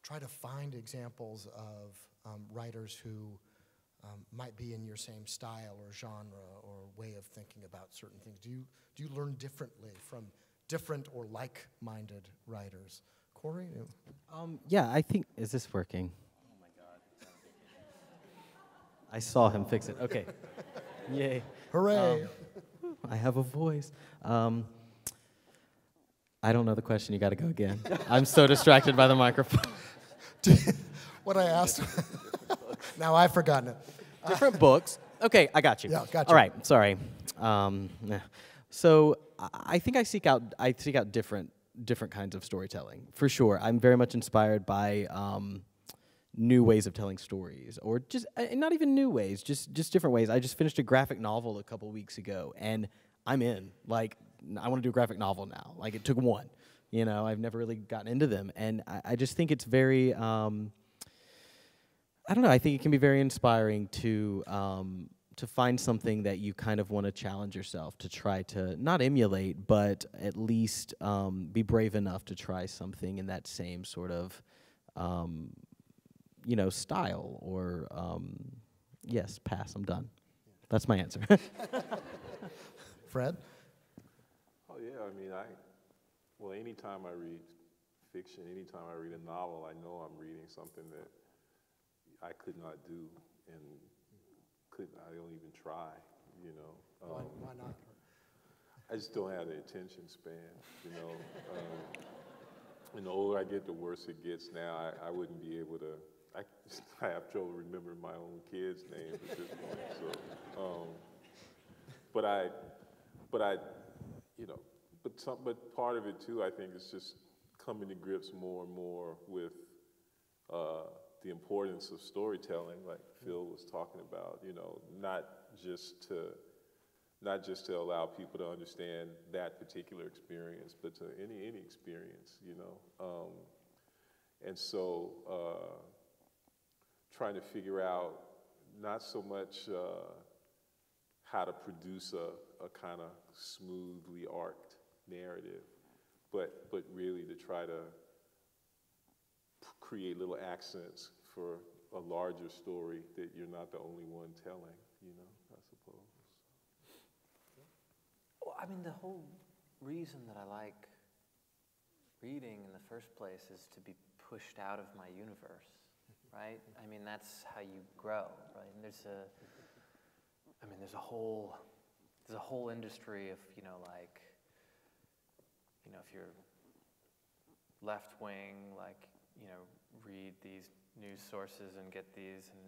Speaker 3: try to find examples of writers who might be in your same style or genre or way of thinking about certain things? Do you learn differently from different or like-minded writers? Corey?
Speaker 4: Yeah, I think, is this working? Oh my God. I saw him fix it. Okay. Yay.
Speaker 3: Hooray.
Speaker 4: I have a voice. I don't know the question. You got to go again. I'm so distracted by the microphone.
Speaker 3: What I asked, now I've forgotten it.
Speaker 4: Different books. Okay, I got you.
Speaker 3: Yeah, got you.
Speaker 4: All right, sorry. So I think I seek out different kinds of storytelling, for sure. I'm very much inspired by new ways of telling stories, or just not even new ways, just different ways. I just finished a graphic novel a couple weeks ago, and I'm in. Like, I want to do a graphic novel now. Like, it took one. You know, I've never really gotten into them, and I just think it's very. I don't know. I think it can be very inspiring to find something that you kind of want to challenge yourself to try to not emulate, but at least be brave enough to try something in that same sort of, you know, style. Or yes, pass. I'm done. That's my answer.
Speaker 3: Fred?
Speaker 5: Oh yeah, I mean, well, anytime I read fiction, anytime I read a novel, I know I'm reading something that I could not do and I don't even try, you know.
Speaker 3: Why not?
Speaker 5: I just don't have the attention span, you know. And the older I get, the worse it gets now. I wouldn't be able to, I have trouble remembering my own kids' names at this point, so. But I, you know, but part of it too, I think, is just coming to grips more and more with the importance of storytelling, like Phil was talking about. You know, not just to allow people to understand that particular experience, but to any experience, you know. And so, trying to figure out not so much how to produce a kind of smoothly arced narrative, but really to try to create little accents for a larger story that you're not the only one telling, you know, I suppose.
Speaker 6: Well, I mean, the whole reason that I like reading in the first place is to be pushed out of my universe, right? I mean, that's how you grow, right? And there's a whole industry of, you know, like, you know, if you're left wing, like, you know, read these news sources and get these, and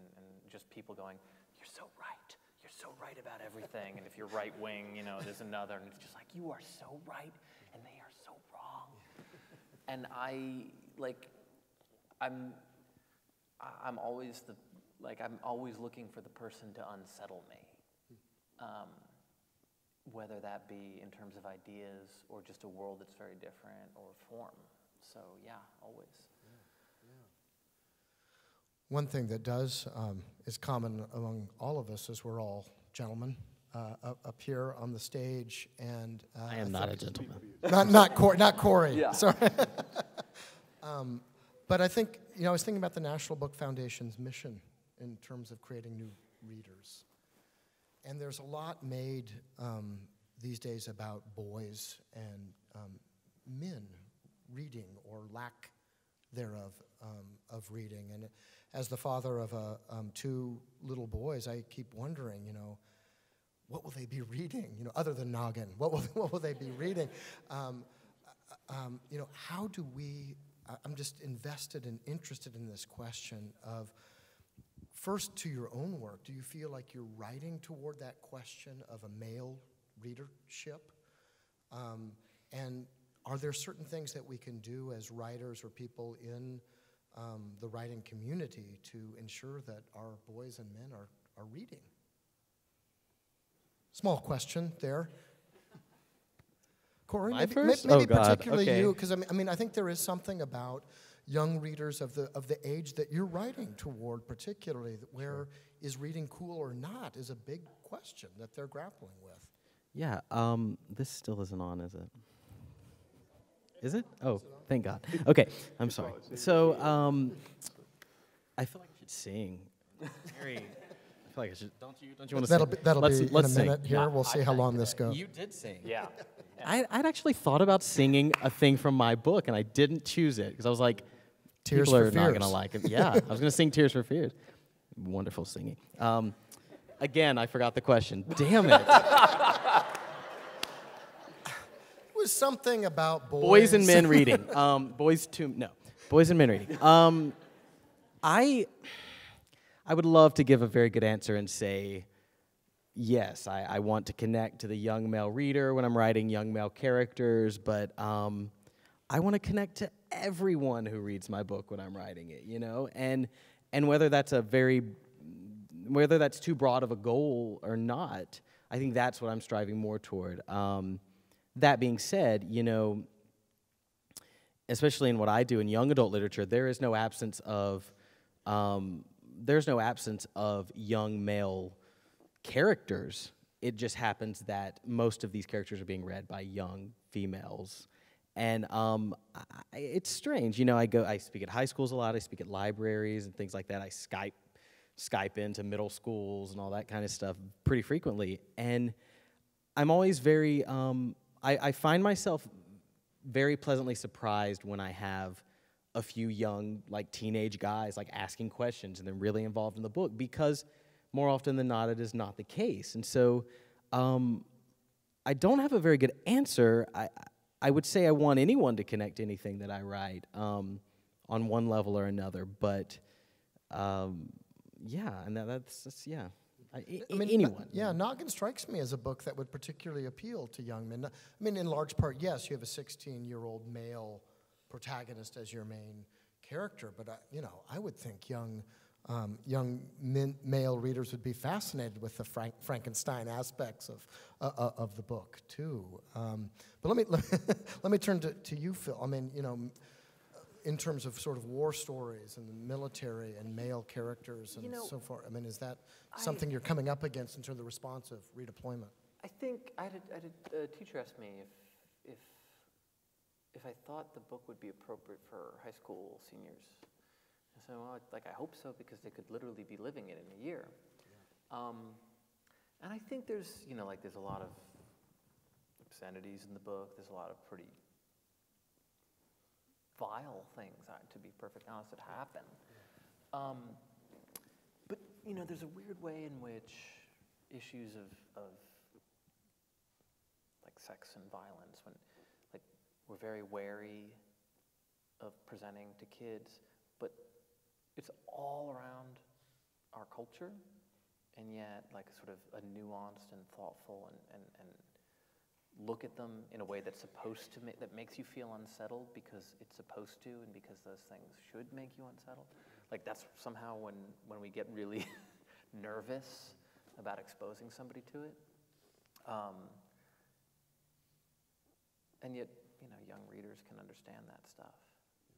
Speaker 6: just people going, you're so right about everything. And if you're right wing, you know, there's another, and it's just like, you are so right, and they are so wrong. And I'm always looking for the person to unsettle me. Whether that be in terms of ideas or just a world that's very different or form. So yeah, always.
Speaker 3: One thing that is common among all of us is we're all gentlemen. up here on the stage, and
Speaker 4: I am not a gentleman.
Speaker 3: not Corey.
Speaker 6: Yeah.
Speaker 3: Sorry. But I think, I was thinking about the National Book Foundation's mission in terms of creating new readers. And there's a lot made these days about boys and men reading or lack thereof of reading. And as the father of two little boys, I keep wondering, what will they be reading? Other than Noggin, what will they be reading? How do we? I'm just invested and interested in this question of, first, to your own work, do you feel like you're writing toward that question of a male readership? And are there certain things that we can do as writers or people in the writing community to ensure that our boys and men are reading? Small question there. Corey,
Speaker 4: My
Speaker 3: maybe
Speaker 4: first? Oh, God,
Speaker 3: particularly
Speaker 4: okay.
Speaker 3: you, because I think there is something about young readers of the age that you're writing toward, particularly, where is reading cool or not is a big question that they're grappling with.
Speaker 4: Yeah, this still isn't on, is it? Is it? Oh, thank God. Okay, I'm sorry. So, I feel like I should sing. I feel like I should. Don't you want to sing?
Speaker 3: That'll
Speaker 4: let's
Speaker 3: be in a
Speaker 4: sing.
Speaker 3: minute here. We'll see how long this goes.
Speaker 4: You did sing.
Speaker 6: Yeah.
Speaker 4: I'd actually thought about singing a thing from my book, and I didn't choose it because I was like,
Speaker 3: Tears
Speaker 4: people
Speaker 3: for
Speaker 4: are not going to
Speaker 3: Fears.
Speaker 4: like it. Yeah, I was going to sing Tears for Fears. Wonderful singing. Again, I forgot the question. Damn it.
Speaker 3: It was something about
Speaker 4: Boys and men reading. Boys and men reading. I would love to give a very good answer and say, yes, I want to connect to the young male reader when I'm writing young male characters, but I want to connect to everyone who reads my book when I'm writing it, and whether that's too broad of a goal or not, I think that's what I'm striving more toward. That being said, especially in what I do in young adult literature, there's no absence of young male characters. It just happens that most of these characters are being read by young females, and it's strange. I speak at high schools a lot. I speak at libraries and things like that. I Skype into middle schools and all that kind of stuff pretty frequently, and I'm always very. I find myself very pleasantly surprised when I have a few young, teenage guys, asking questions and they're really involved in the book, because more often than not, it is not the case. And so I don't have a very good answer. I would say I want anyone to connect to anything that I write on one level or another, but yeah, and that's yeah. Anyone.
Speaker 3: Yeah, Noggin strikes me as a book that would particularly appeal to young men. In large part, yes, you have a 16-year-old male protagonist as your main character, but I would think young male readers would be fascinated with the Frankenstein aspects of the book too. But let me turn to you, Phil. In terms of sort of war stories and the military and male characters and so forth, is that something you're coming up against in terms of the response of redeployment?
Speaker 6: I think I had a teacher ask me if I thought the book would be appropriate for high school seniors. I said, well, I hope so, because they could literally be living it in a year. Yeah. And I think there's a lot of obscenities in the book. There's a lot of pretty vile things, to be perfectly honest, that happen. But there's a weird way in which issues of sex and violence, when we're very wary of presenting to kids, but it's all around our culture, and yet sort of a nuanced and thoughtful and look at them in a way that's supposed to that makes you feel unsettled because it's supposed to, and because those things should make you unsettled. That's somehow when we get really nervous about exposing somebody to it. And yet, young readers can understand that stuff.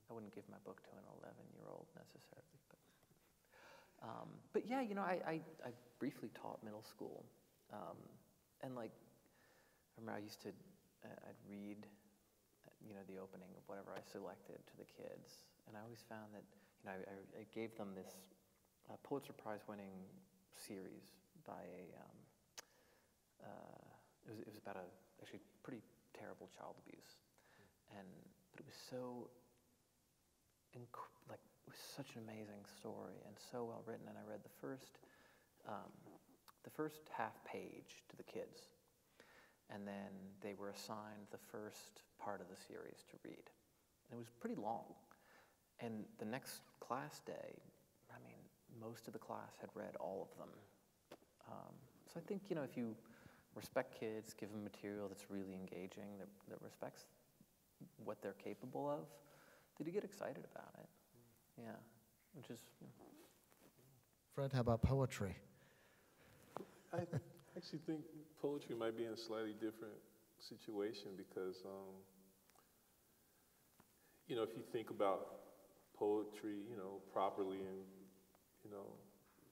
Speaker 6: I wouldn't give my book to an 11-year-old necessarily. But yeah, I briefly taught middle school And like, I remember I used to, I'd read, the opening of whatever I selected to the kids, and I always found that, I gave them this Pulitzer Prize-winning series by it was about actually pretty terrible child abuse, but it was so, it was such an amazing story and so well written, and I read the first half page to the kids, and then they were assigned the first part of the series to read. And it was pretty long. And the next class day, most of the class had read all of them. So I think, if you respect kids, give them material that's really engaging, that respects what they're capable of, they do get excited about it. Yeah, which is...
Speaker 3: Fred, how about poetry?
Speaker 5: I actually think poetry might be in a slightly different situation because, if you think about poetry, properly and,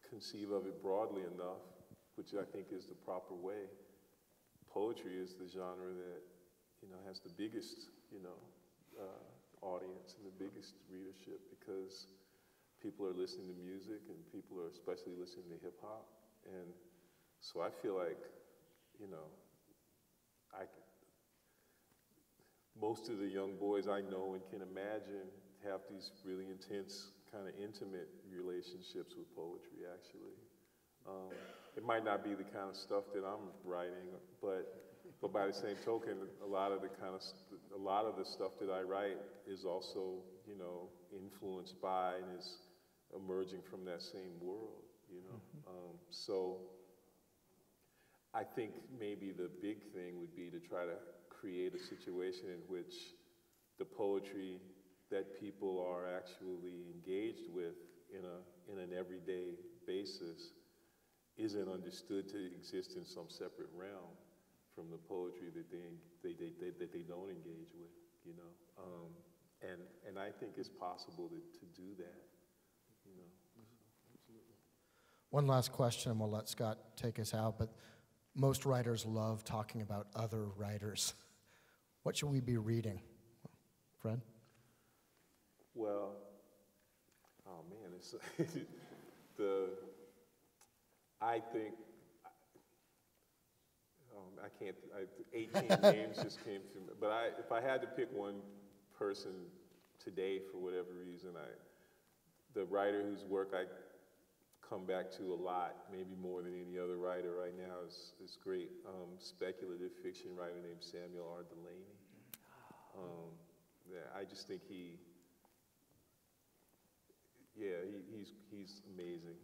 Speaker 5: conceive of it broadly enough, which I think is the proper way, poetry is the genre that, has the biggest, audience and the biggest readership because people are listening to music and people are especially listening to hip hop. And so I feel like, most of the young boys I know and can imagine have these really intense, kind of intimate relationships with poetry, actually. It might not be the kind of stuff that I'm writing, but by the same token, a lot of the stuff that I write is also, influenced by and is emerging from that same world, So I think maybe the big thing would be to try to create a situation in which the poetry that people are actually engaged with in an everyday basis isn't understood to exist in some separate realm from the poetry that they don't engage with, and I think it's possible to do that,
Speaker 3: One last question, and we'll let Scott take us out, but most writers love talking about other writers. What should we be reading? Fred?
Speaker 5: Well, oh man, it's I think, I can't, 18 names just came to me, but if I had to pick one person today for whatever reason, the writer whose work I come back to a lot, maybe more than any other writer right now, is great speculative fiction writer named Samuel R. Delany. I just think he's amazing.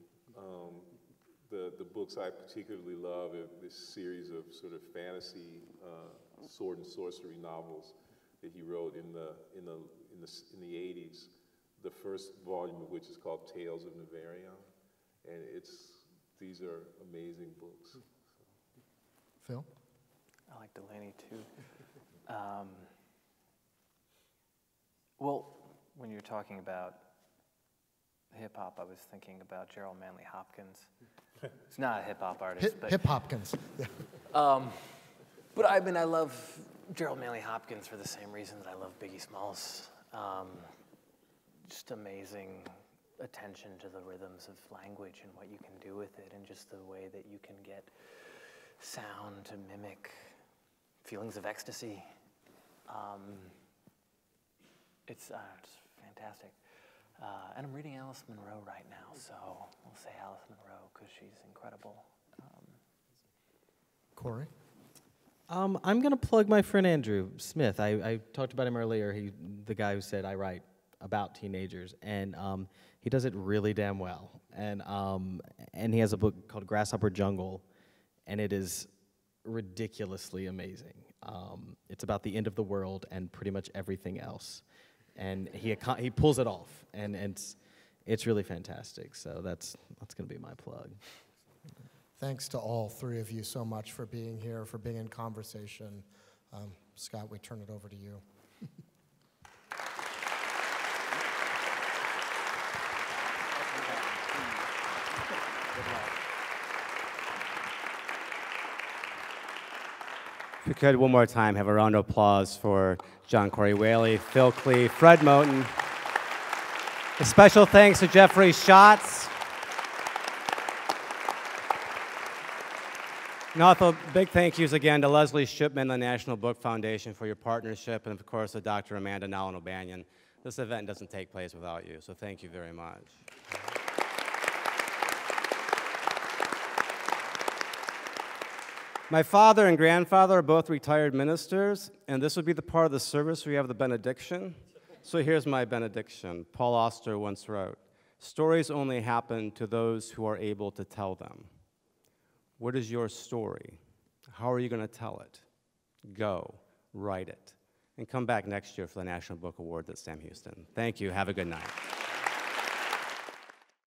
Speaker 5: The books I particularly love are this series of sort of fantasy sword and sorcery novels that he wrote in the 80s. The first volume of which is called Tales of Navarion, and these are amazing books.
Speaker 3: Phil?
Speaker 6: I like Delany too. Well, when you're talking about hip hop, I was thinking about Gerald Manley Hopkins. He's not a hip hop artist, but
Speaker 3: Hip Hopkins. Yeah.
Speaker 6: But I love Gerald Manley Hopkins for the same reason that I love Biggie Smalls. Just amazing attention to the rhythms of language and what you can do with it, and just the way that you can get sound to mimic feelings of ecstasy. It's fantastic. And I'm reading Alice Munro right now, so we'll say Alice Munro because she's incredible.
Speaker 3: Corey?
Speaker 4: I'm going to plug my friend Andrew Smith. I talked about him earlier, the guy who said I write about teenagers, and he does it really damn well. And he has a book called Grasshopper Jungle, and it is ridiculously amazing. It's about the end of the world and pretty much everything else. And he pulls it off, and it's really fantastic. So that's going to be my plug.
Speaker 3: Thanks to all three of you so much for being here, for being in conversation. Scott, we turn it over to you.
Speaker 7: If we could, one more time, have a round of applause for John Corey Whaley, Phil Klay, Fred Moten. A special thanks to Jeffrey Schatz. And also, big thank yous again to Leslie Shipman, the National Book Foundation, for your partnership, and of course, to Dr. Amanda Nowlin-O'Banion. This event doesn't take place without you, so thank you very much. My father and grandfather are both retired ministers, and this would be the part of the service where we have the benediction. So here's my benediction. Paul Auster once wrote, "Stories only happen to those who are able to tell them." What is your story? How are you going to tell it? Go, write it, and come back next year for the National Book Awards at Sam Houston. Thank you. Have a good night.